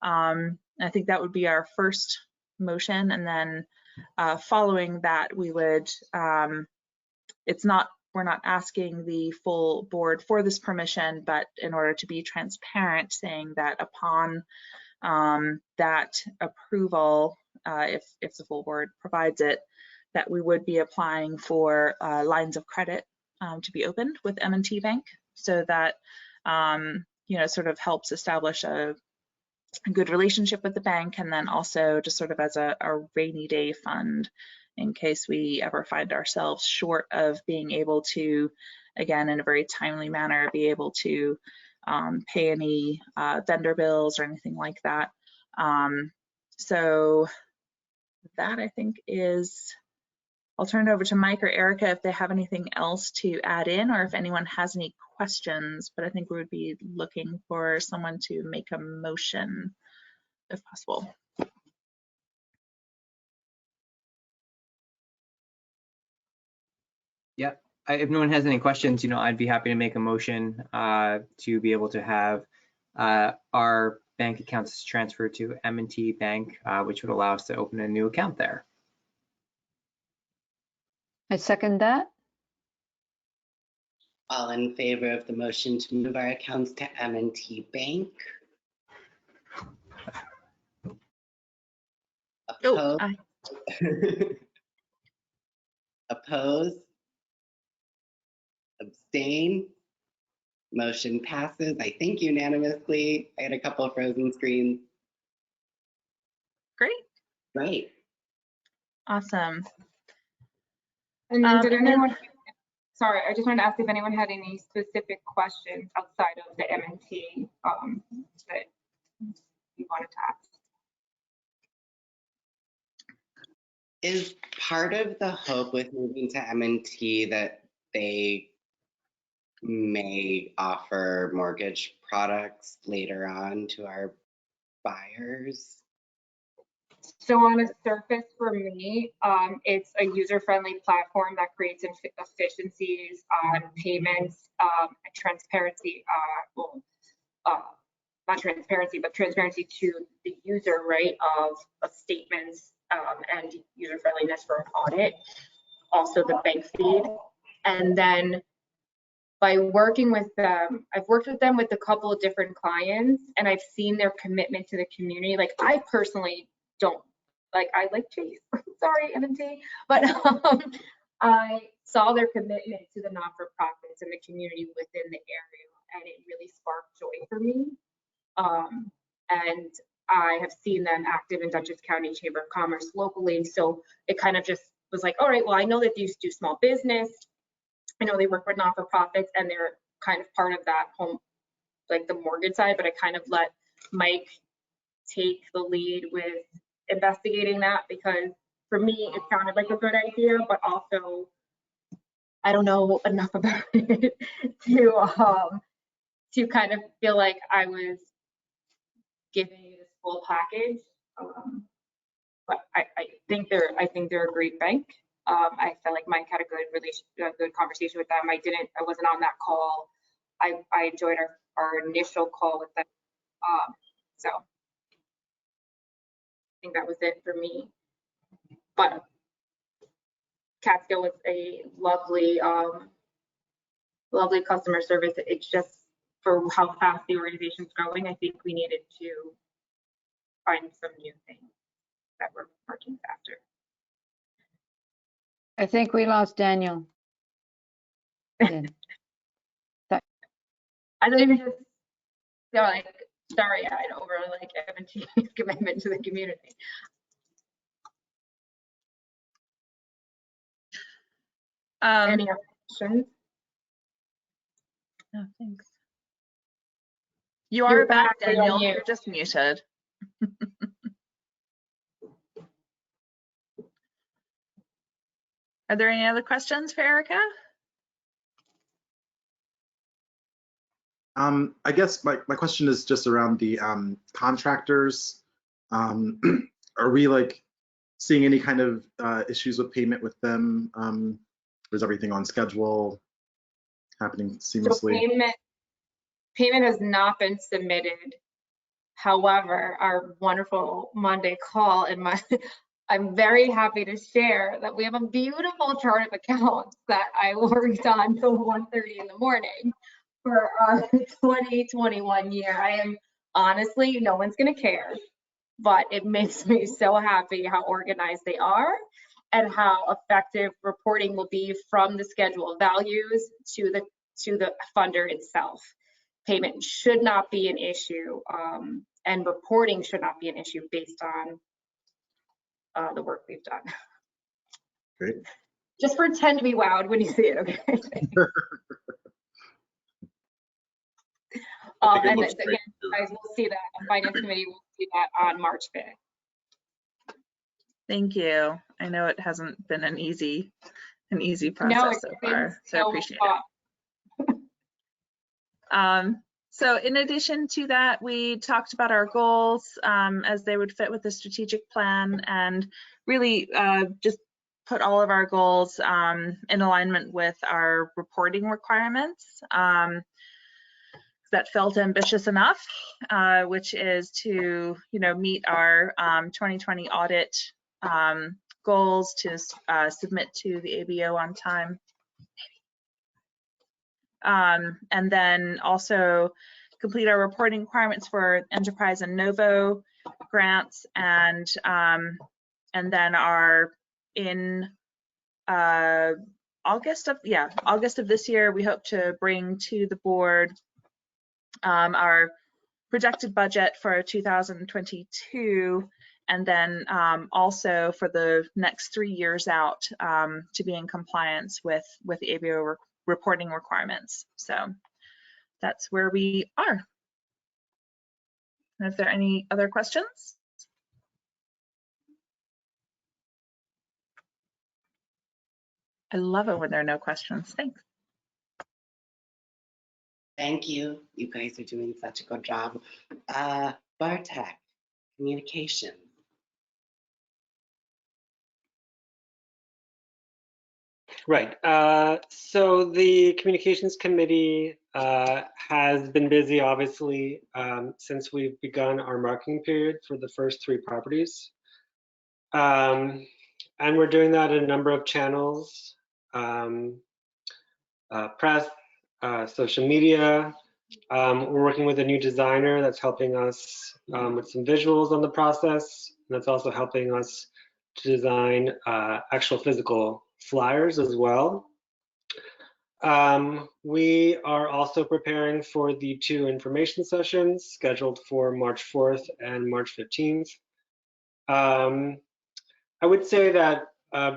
I think that would be our first motion, and then following that we would, it's not we're not asking the full board for this permission, but in order to be transparent, saying that upon that approval, if the full board provides it, that we would be applying for lines of credit to be opened with M&T Bank, so that sort of helps establish a good relationship with the bank, and then also just sort of as a rainy day fund in case we ever find ourselves short of being able to, again, in a very timely manner, be able to pay any vendor bills or anything like that. So that, I think, is, I'll turn it over to Mike or Erica if they have anything else to add in, or if anyone has any questions, but I think we would be looking for someone to make a motion if possible. Yep. If no one has any questions, I'd be happy to make a motion to be able to have our bank accounts transferred to M&T Bank, which would allow us to open a new account there. I second that. All in favor of the motion to move our accounts to M&T Bank? Opposed? Opposed? Abstain? Motion passes, I think, unanimously. I had a couple of frozen screens. Great. Right. Awesome. And then did anyone, sorry, I just wanted to ask if anyone had any specific questions outside of the M&T that you wanted to ask. Is part of the hope with moving to M&T that they may offer mortgage products later on to our buyers? So on a surface for me, it's a user-friendly platform that creates efficiencies on payments and transparency, not transparency, but transparency to the user, right, of statements and user-friendliness for an audit, also the bank feed. And then by working with them, I've worked with them with a couple of different clients, and I've seen their commitment to the community. Like, I personally don't, like, I like Chase, sorry, M&T, but I saw their commitment to the not-for-profits and the community within the area, and it really sparked joy for me. And I have seen them active in Dutchess County Chamber of Commerce locally, so it kind of just was like, all right, well, I know that these do small business, I know they work with not-for-profits, and they're kind of part of that home, like the mortgage side, but I kind of let Mike take the lead with investigating that, because for me, it sounded like a good idea, but also I don't know enough about it to kind of feel like I was giving you this full package. But I think they're a great bank. I felt like Mike had a good conversation with them. I wasn't on that call. I enjoyed our initial call with them. So I think that was it for me. But Catskill was a lovely, lovely customer service. It's just for how fast the organization's growing, I think we needed to find some new things that were working faster. I think we lost Daniel. I don't even just feel like starry-eyed over like M&T's commitment to the community. Any other questions? No, thanks. You're back, Daniel. You're just muted. Are there any other questions for Erica? I guess my question is just around the contractors. Are we like seeing any kind of issues with payment with them? Or is everything on schedule, happening seamlessly? So payment has not been submitted. However, our wonderful Monday call and I'm very happy to share that we have a beautiful chart of accounts that I worked on till 1:30 in the morning for our 2021 year. I am honestly, no one's gonna care, but it makes me so happy how organized they are and how effective reporting will be from the schedule of values to the funder itself. Payment should not be an issue, and reporting should not be an issue based on the work we've done. Great. Just pretend to be wowed when you see it, okay? I think it And looks again, great, too. you guys will see that, the finance committee will see that on March 5th. Thank you. I know it hasn't been an easy process No, it's so been far, so I so appreciate fun. it. So in addition to that, we talked about our goals as they would fit with the strategic plan, and really just put all of our goals in alignment with our reporting requirements. That felt ambitious enough, which is to meet our 2020 audit goals, to submit to the ABO on time, and then also complete our reporting requirements for enterprise and Novo grants, and then are in August of this year, we hope to bring to the board our projected budget for 2022, and then also for the next 3 years out to be in compliance with the ABO reporting requirements. So that's where we are. And if there are any other questions? I love it when there are no questions. Thanks. Thank you. You guys are doing such a good job. Bartek, communication. Right. So the communications committee has been busy, obviously, since we've begun our marketing period for the first 3 properties. And we're doing that in a number of channels, press, social media. We're working with a new designer that's helping us with some visuals on the process. And that's also helping us to design actual physical flyers as well. We are also preparing for the 2 information sessions scheduled for March 4th and March 15th. I would say that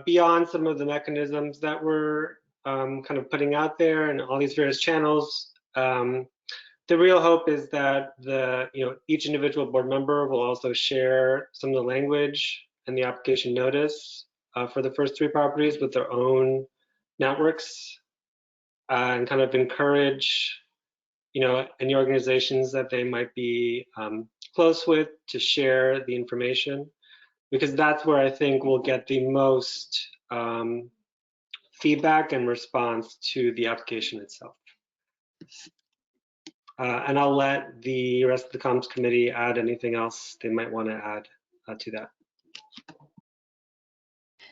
beyond some of the mechanisms that we're kind of putting out there and all these various channels, the real hope is that each individual board member will also share some of the language and the application notice for the first 3 properties with their own networks, and kind of encourage any organizations that they might be close with to share the information, because that's where I think we'll get the most feedback and response to the application itself. And I'll let the rest of the comms committee add anything else they might want to add to that.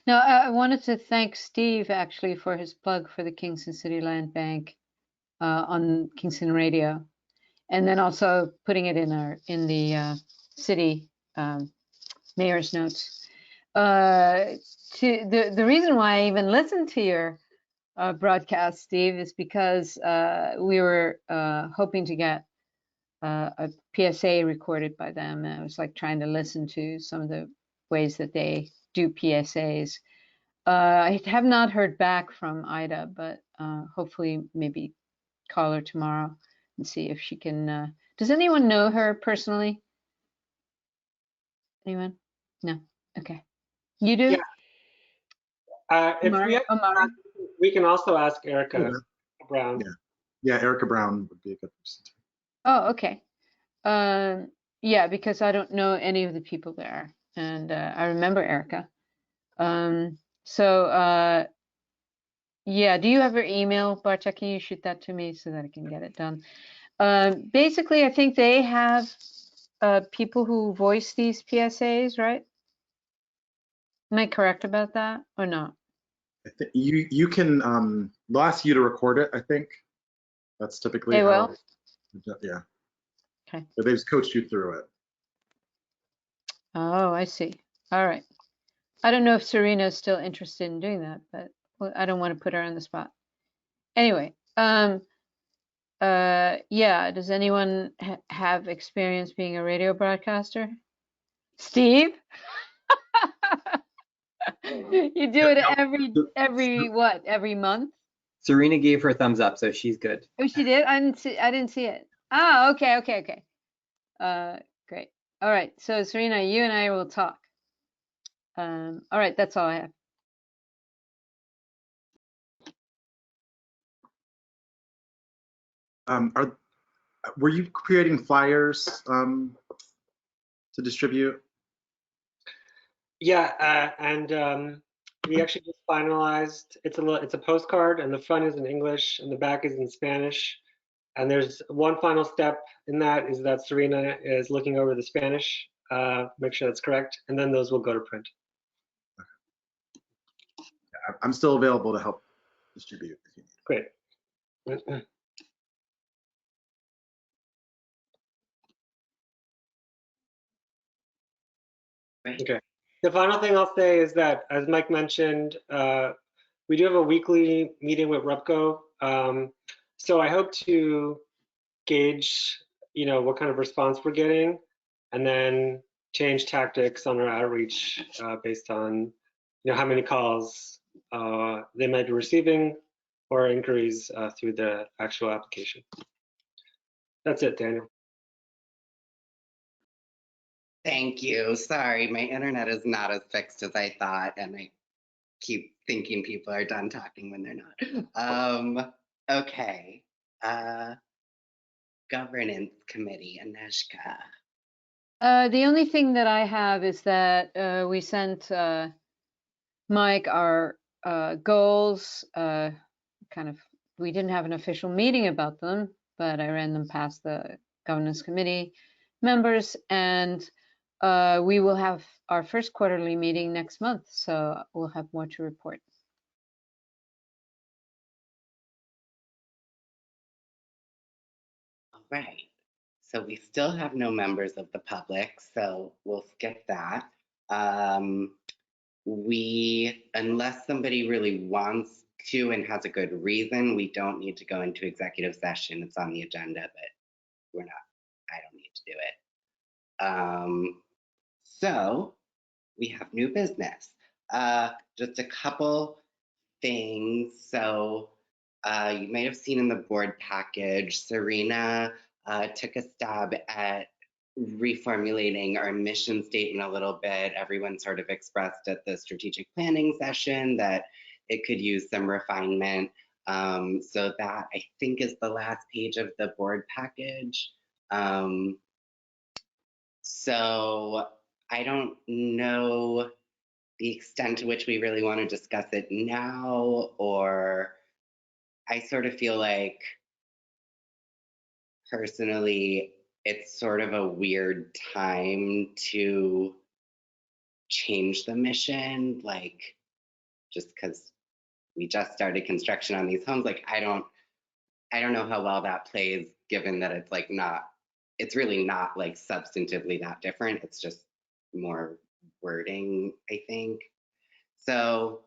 Now, I wanted to thank Steve actually for his plug for the Kingston City Land Bank on Kingston Radio, and then also putting it in the city mayor's notes. The reason why I even listened to your broadcast, Steve, is because we were hoping to get a PSA recorded by them. And I was like trying to listen to some of the ways that they do PSAs. I have not heard back from Ida, but hopefully maybe call her tomorrow and see if she can. Does anyone know her personally? Anyone? No. Okay. You do? Yeah. If we have, Amari? we can also ask Erica Brown. Yeah, Erica Brown would be a good person. Oh, okay. Yeah, because I don't know any of the people there, and I remember Erica. Yeah, do you have her email, Bartek? Can you shoot that to me so that I can get it done? Basically, I think they have people who voice these PSAs, right? Am I correct about that or not? I think you can they'll ask you to record it, I think. That's typically They how, will? yeah. Okay. But they've coached you through it. Oh, I see. All right. I don't know if Serena is still interested in doing that, but I don't want to put her on the spot. Anyway, yeah, does anyone have experience being a radio broadcaster? Steve? You do it every what? Every month? Serena gave her thumbs up, so she's good. Oh, she did? I didn't see it. Oh, okay. Great. All right. So Serena, you and I will talk. All right, that's all I have. Were you creating flyers to distribute? Yeah, and we actually just finalized. It's a postcard, and the front is in English, and the back is in Spanish. And there's one final step in that is that Serena is looking over the Spanish, make sure that's correct, and then those will go to print. Yeah, I'm still available to help distribute if you need. Great. Okay. The final thing I'll say is that, as Mike mentioned, we do have a weekly meeting with RUPCO. So I hope to gauge, what kind of response we're getting, and then change tactics on our outreach based on, how many calls they might be receiving or inquiries through the actual application. That's it, Daniel. Thank you. Sorry, my internet is not as fixed as I thought, and I keep thinking people are done talking when they're not. Okay. Governance Committee, Aneshka. The only thing that I have is that we sent Mike our goals. We didn't have an official meeting about them, but I ran them past the governance committee members, and we will have our first quarterly meeting next month, so we'll have more to report. All right. So we still have no members of the public, so we'll skip that. Unless somebody really wants to and has a good reason, we don't need to go into executive session. It's on the agenda, but I don't need to do it. So we have new business. Just a couple things. So you might have seen in the board package, Serena took a stab at reformulating our mission statement a little bit. Everyone sort of expressed at the strategic planning session that it could use some refinement. So that I think is the last page of the board package. So I don't know the extent to which we really want to discuss it now, or I sort of feel like personally it's sort of a weird time to change the mission, like just because we just started construction on these homes. Like I don't know how well that plays, given that it's really not like substantively that different. It's just more wording, I think. So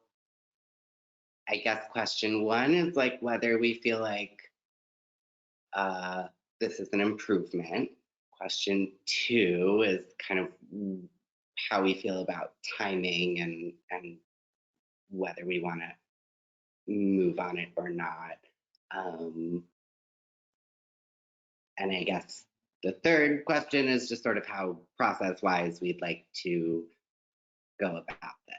I guess question one is like whether we feel like this is an improvement. Question two is kind of how we feel about timing and whether we want to move on it or not. And I guess the third question is just sort of how process-wise we'd like to go about this.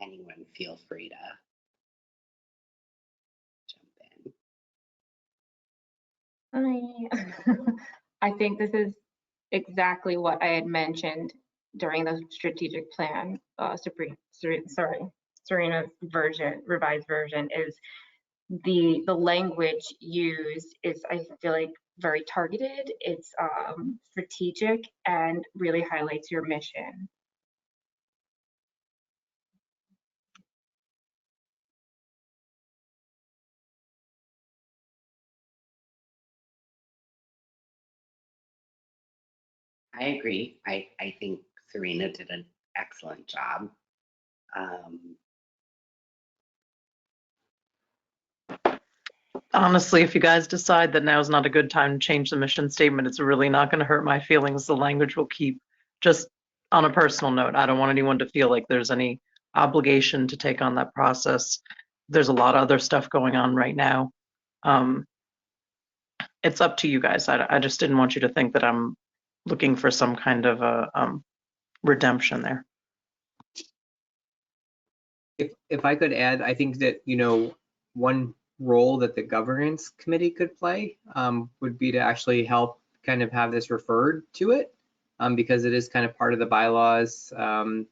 Anyone feel free to jump in. I think this is exactly what I had mentioned during the strategic plan. Serena's revised version is the language used is, I feel like, very targeted, it's strategic, and really highlights your mission. I agree. I think Serena did an excellent job. Honestly, if you guys decide that now is not a good time to change the mission statement, it's really not going to hurt my feelings. The language will keep. Just on a personal note, I don't want anyone to feel like there's any obligation to take on that process. There's a lot of other stuff going on right now. It's up to you guys. I just didn't want you to think that I'm looking for some kind of a redemption there. If I could add, I think that, you know, one role that the governance committee could play would be to actually help kind of have this referred to it, because it is kind of part of the bylaws,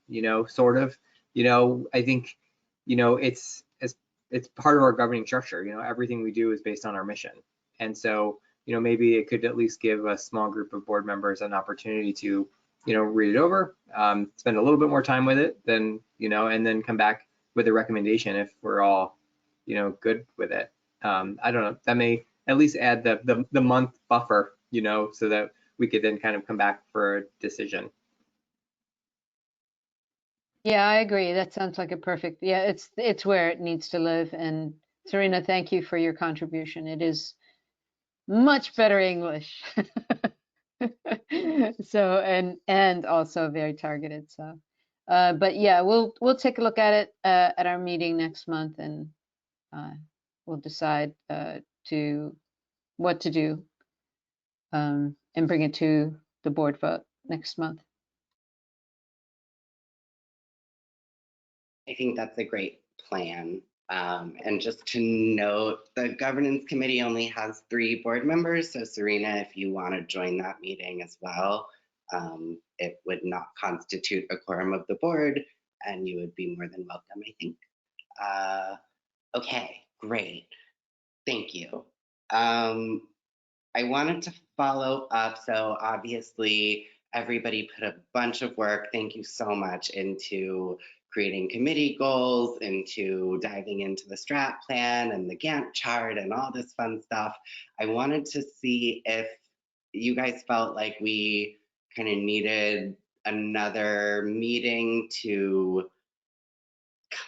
you know, sort of, you know, I think, you know, it's part of our governing structure. You know, everything we do is based on our mission. And so, you know, maybe it could at least give a small group of board members an opportunity to, you know, read it over, spend a little bit more time with it, then, you know, and then come back with a recommendation if we're all, you know, good with it. I don't know, that may at least add the month buffer, you know, so that we could then kind of come back for a decision. Yeah, I agree. That sounds like a perfect, yeah, it's where it needs to live. And Serena, thank you for your contribution. It is much better English. So, and also very targeted. So, but yeah, we'll take a look at it at our meeting next month, and we'll decide what to do, and bring it to the board vote next month. I think that's a great plan. And just to note, the governance committee only has 3 board members. So Serena, if you want to join that meeting as well, it would not constitute a quorum of the board, and you would be more than welcome, I think. Okay, great. Thank you. I wanted to follow up. So obviously everybody put a bunch of work, thank you so much, into creating committee goals, into diving into the strat plan and the Gantt chart and all this fun stuff. I wanted to see if you guys felt like we kind of needed another meeting to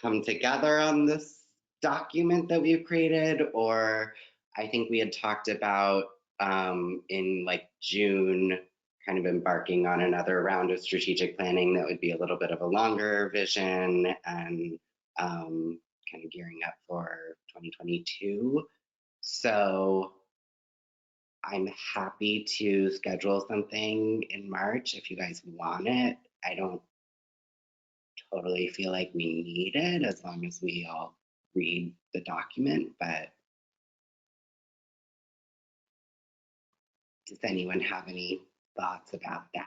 come together on this document that we've created, or I think we had talked about in like June, kind of embarking on another round of strategic planning that would be a little bit of a longer vision and kind of gearing up for 2022. So I'm happy to schedule something in March if you guys want it. I don't totally feel like we need it as long as we all read the document, but does anyone have any thoughts about that?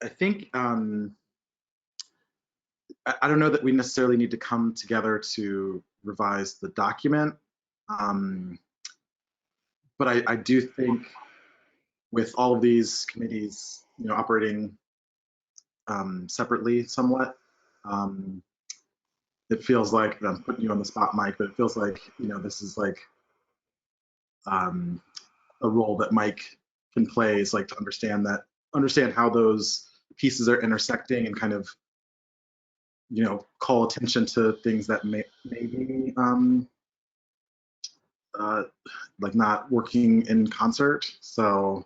I think I don't know that we necessarily need to come together to revise the document, but I do think with all of these committees, you know, operating separately somewhat, it feels like, I'm putting you on the spot, Mike, but it feels like, you know, this is like a role that Mike can play, is like to understand how those pieces are intersecting and kind of, you know, call attention to things that may be like not working in concert. So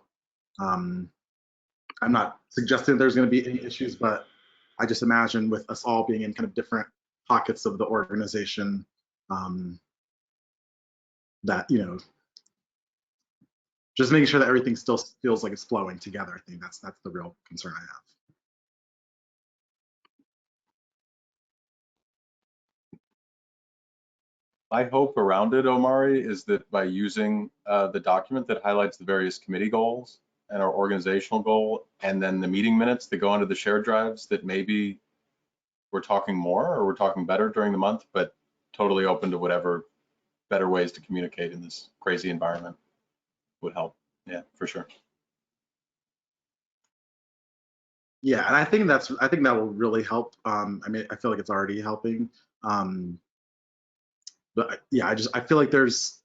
I'm not suggesting there's going to be any issues, but I just imagine with us all being in kind of different pockets of the organization, that, you know, just making sure that everything still feels like it's flowing together. I think that's the real concern I have. My hope around it, Omari, is that by using the document that highlights the various committee goals and our organizational goal, and then the meeting minutes that go onto the shared drives, that maybe we're talking more or we're talking better during the month, but totally open to whatever better ways to communicate in this crazy environment would help. Yeah, for sure. Yeah, and I think that will really help. I mean, I feel like it's already helping. But yeah, I feel like there's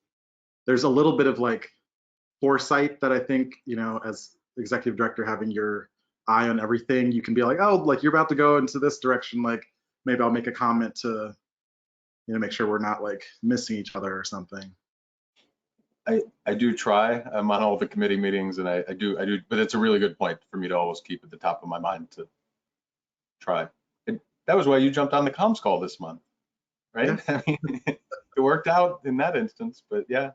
a little bit of like foresight that I think, as executive director, having your eye on everything, you can be like, oh, like you're about to go into this direction, like maybe I'll make a comment to, make sure we're not like missing each other or something. I do try. I'm on all the committee meetings, and I do, but it's a really good point for me to always keep at the top of my mind to try. That was why you jumped on the comms call this month, right? Yeah. I mean, it worked out in that instance, but yeah,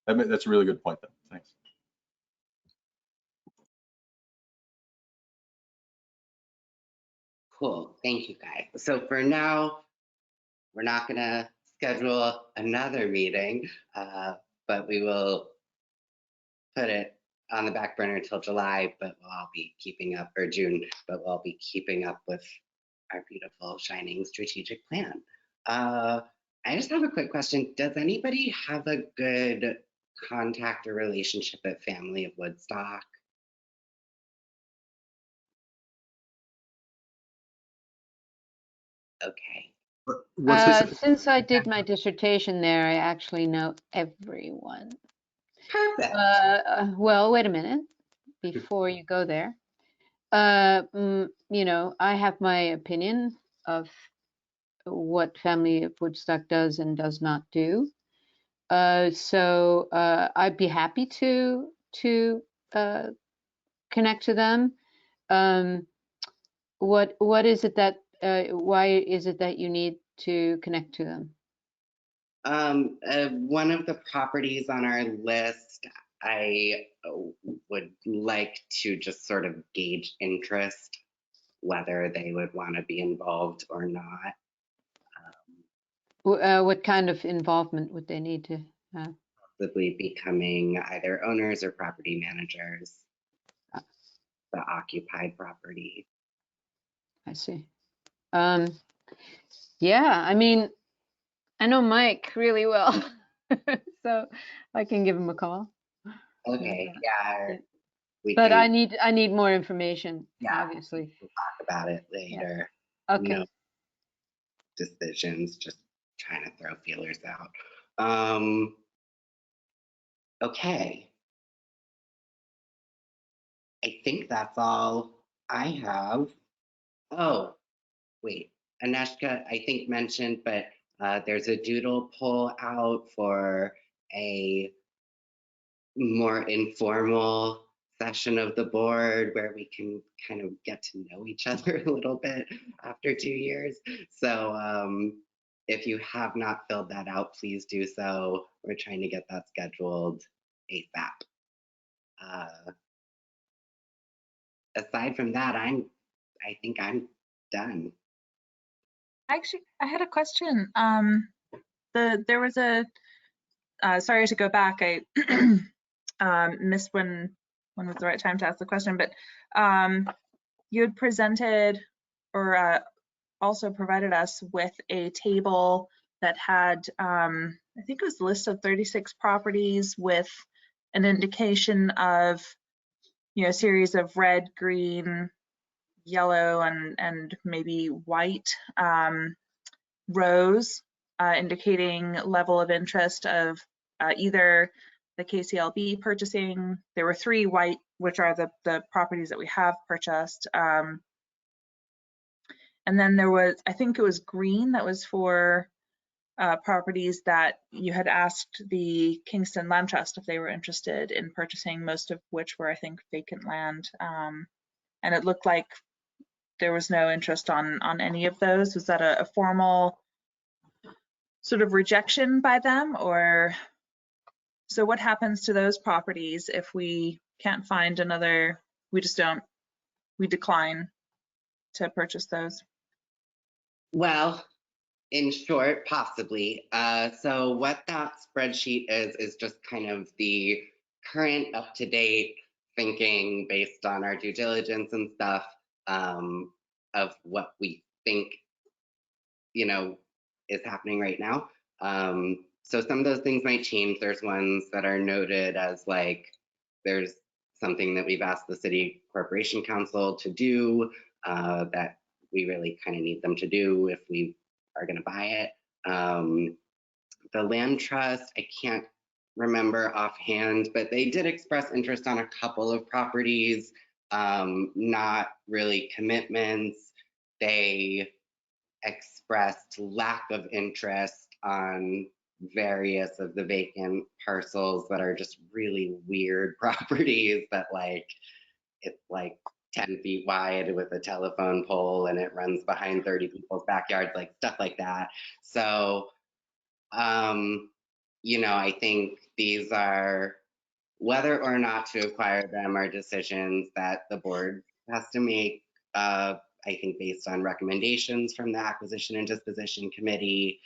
that's a really good point, though. Thanks. Cool, thank you guys. So for now, we're not gonna schedule another meeting, but we will put it on the back burner until July, but we'll all be keeping up, or June, but we'll all be keeping up with our beautiful, shining strategic plan. I just have a quick question. Does anybody have a good contact or relationship at Family of Woodstock? Okay. Since I did my dissertation there, I actually know everyone. Perfect. Well, wait a minute before you go there. I have my opinion of what Family of Woodstock does and does not do. So I'd be happy to connect to them. What is it that why is it that you need to connect to them? One of the properties on our list, I would like to just sort of gauge interest, whether they would want to be involved or not. What kind of involvement would they need to have? Possibly becoming either owners or property managers, the occupied property. I see. Yeah, I mean, I know Mike really well, so I can give him a call. Okay, yeah. But I need more information, obviously. We'll talk about it later. Yeah. Okay. No decisions, just trying to throw feelers out. Okay. I think that's all I have. Oh, wait, Aneshka, I think mentioned, but there's a doodle poll out for a more informal session of the board where we can kind of get to know each other a little bit after 2 years. So if you have not filled that out, please do so. We're trying to get that scheduled ASAP. Aside from that, I think I'm done. Actually, I had a question. There was a, sorry to go back, I missed when was the right time to ask the question, but you had presented or also provided us with a table that had, I think it was a list of 36 properties with an indication of, a series of red, green, yellow, and maybe white rows indicating level of interest of either the KCLB purchasing. There were 3 white, which are the properties that we have purchased. And then there was, I think it was green, that was for properties that you had asked the Kingston Land Trust if they were interested in purchasing, most of which were, I think, vacant land. And it looked like there was no interest on any of those. Was that a formal sort of rejection by them, or so what happens to those properties if we can't find another, we decline to purchase those? Well, in short, possibly. So what that spreadsheet is just kind of the current up-to-date thinking based on our due diligence and stuff of what we think, you know, is happening right now. So some of those things might change. There's ones that are noted as like, there's something that we've asked the City Corporation Council to do that we really kind of need them to do if we are going to buy it. The land trust, I can't remember offhand, but they did express interest on a couple of properties, not really commitments. They expressed lack of interest on various of the vacant parcels that are just really weird properties that like, it's like 10 feet wide with a telephone pole and it runs behind 30 people's backyards, like stuff like that. So, you know, I think these are, whether or not to acquire them are decisions that the board has to make, I think based on recommendations from the Acquisition and Disposition Committee.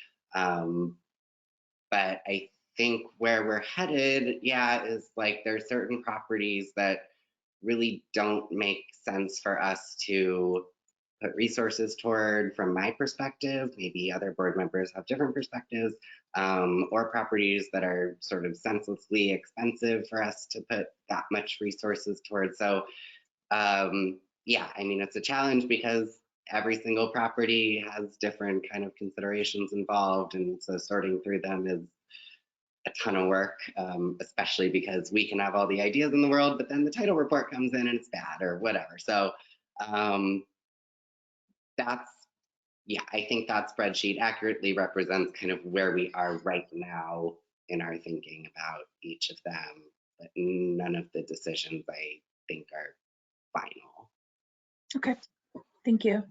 But I think where we're headed, yeah, is like there's certain properties that really don't make sense for us to put resources toward from my perspective. Maybe other board members have different perspectives, or properties that are sort of senselessly expensive for us to put that much resources towards. So yeah, I mean, it's a challenge because every single property has different kind of considerations involved. And so sorting through them is a ton of work, especially because we can have all the ideas in the world, but then the title report comes in and it's bad or whatever. So that's, yeah, I think that spreadsheet accurately represents kind of where we are right now in our thinking about each of them, but none of the decisions I think are final. Okay, thank you.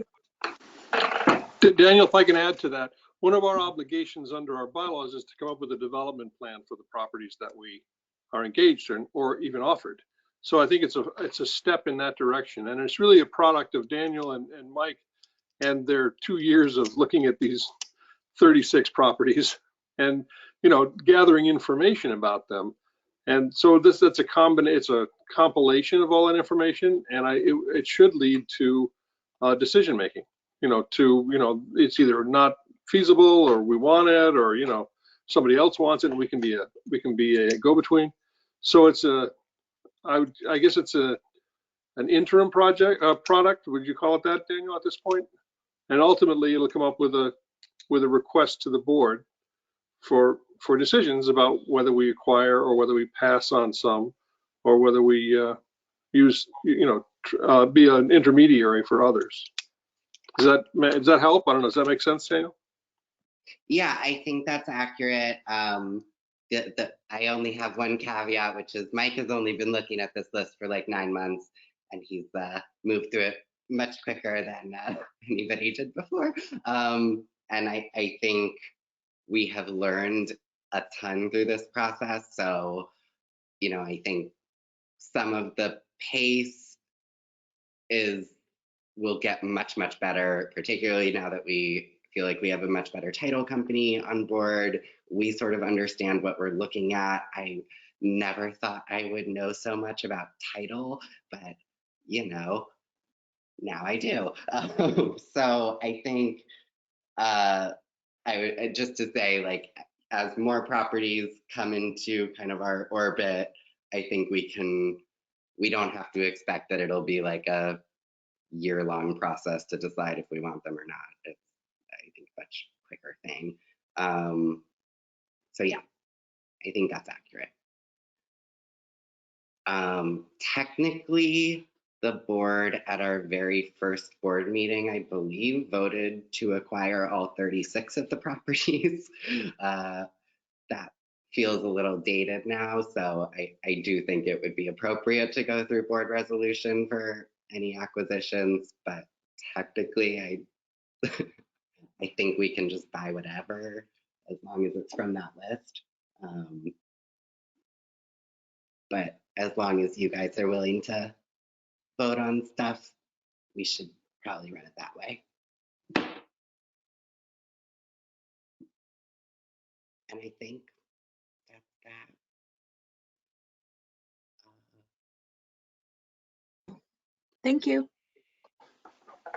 Daniel, if I can add to that, one of our obligations under our bylaws is to come up with a development plan for the properties that we are engaged in or even offered. So I think it's a step in that direction. And it's really a product of Daniel and Mike and their 2 years of looking at these 36 properties and, you know, gathering information about them. And so it's a compilation of all that information, and it should lead to decision making. You know, it's either not feasible or we want it, or you know, somebody else wants it, and we can be a go-between. So it's I guess it's an interim product. Would you call it that, Daniel, at this point? And ultimately, it'll come up with a request to the board for decisions about whether we acquire or whether we pass on some, or whether we use, you know, be an intermediary for others. Does that help? I don't know. Does that make sense, Daniel? Yeah, I think that's accurate. I only have one caveat, which is Mike has only been looking at this list for like 9 months, and he's moved through it much quicker than anybody did before. And I think we have learned a ton through this process. So, you know, I think some of the pace will get much, much better, particularly now that we feel like we have a much better title company on board. We sort of understand what we're looking at. I never thought I would know so much about title, but you know, now I do. So I think I would just to say, like, as more properties come into kind of our orbit, I think we don't have to expect that it'll be like a year-long process to decide if we want them or not. It's, I think, a much quicker thing. So yeah, I think that's accurate. Technically, the board at our very first board meeting, I believe, voted to acquire all 36 of the properties. That feels a little dated now, so I do think it would be appropriate to go through board resolution for any acquisitions, but technically I think we can just buy whatever as long as it's from that list. But as long as you guys are willing to vote on stuff, we should probably run it that way. And I think that's that. Thank you.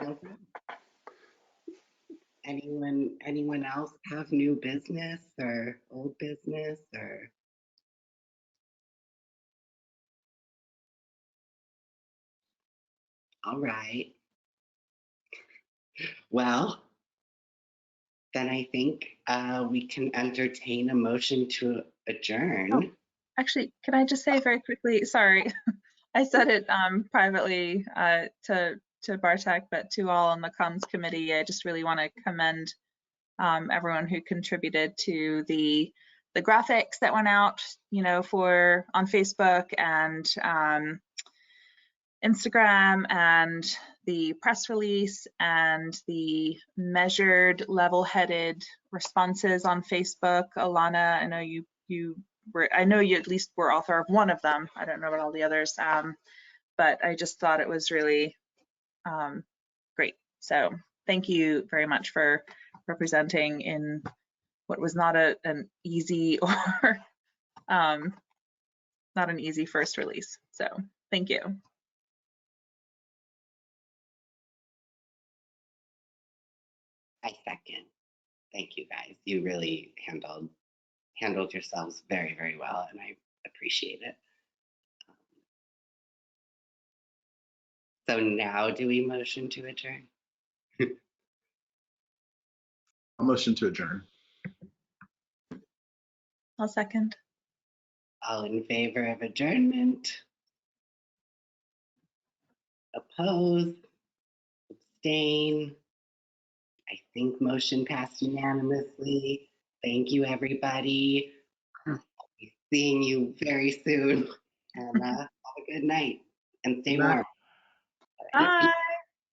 No problem. Anyone else have new business or old business or? All right. Well, then I think we can entertain a motion to adjourn. Oh. Actually, can I just say very quickly, sorry, I said it privately to Bartek, but to all on the comms committee, I just really want to commend everyone who contributed to the graphics that went out, you know, on Facebook and Instagram, and the press release and the measured, level-headed responses on Facebook. Alana, I know I know you at least were author of one of them. I don't know about all the others, but I just thought it was really great. So thank you very much for representing in what was not an easy or not an easy first release. So thank you. I second. Thank you guys. You really handled yourselves very, very well, and I appreciate it. So now do we motion to adjourn? A motion to adjourn. I'll second. All in favor of adjournment? Oppose? Abstain? I think motion passed unanimously. Thank you, everybody. I'll be seeing you very soon. And have a good night and stay warm. Bye.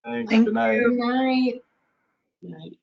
Thanks. Thank Good night. Good night. Good night.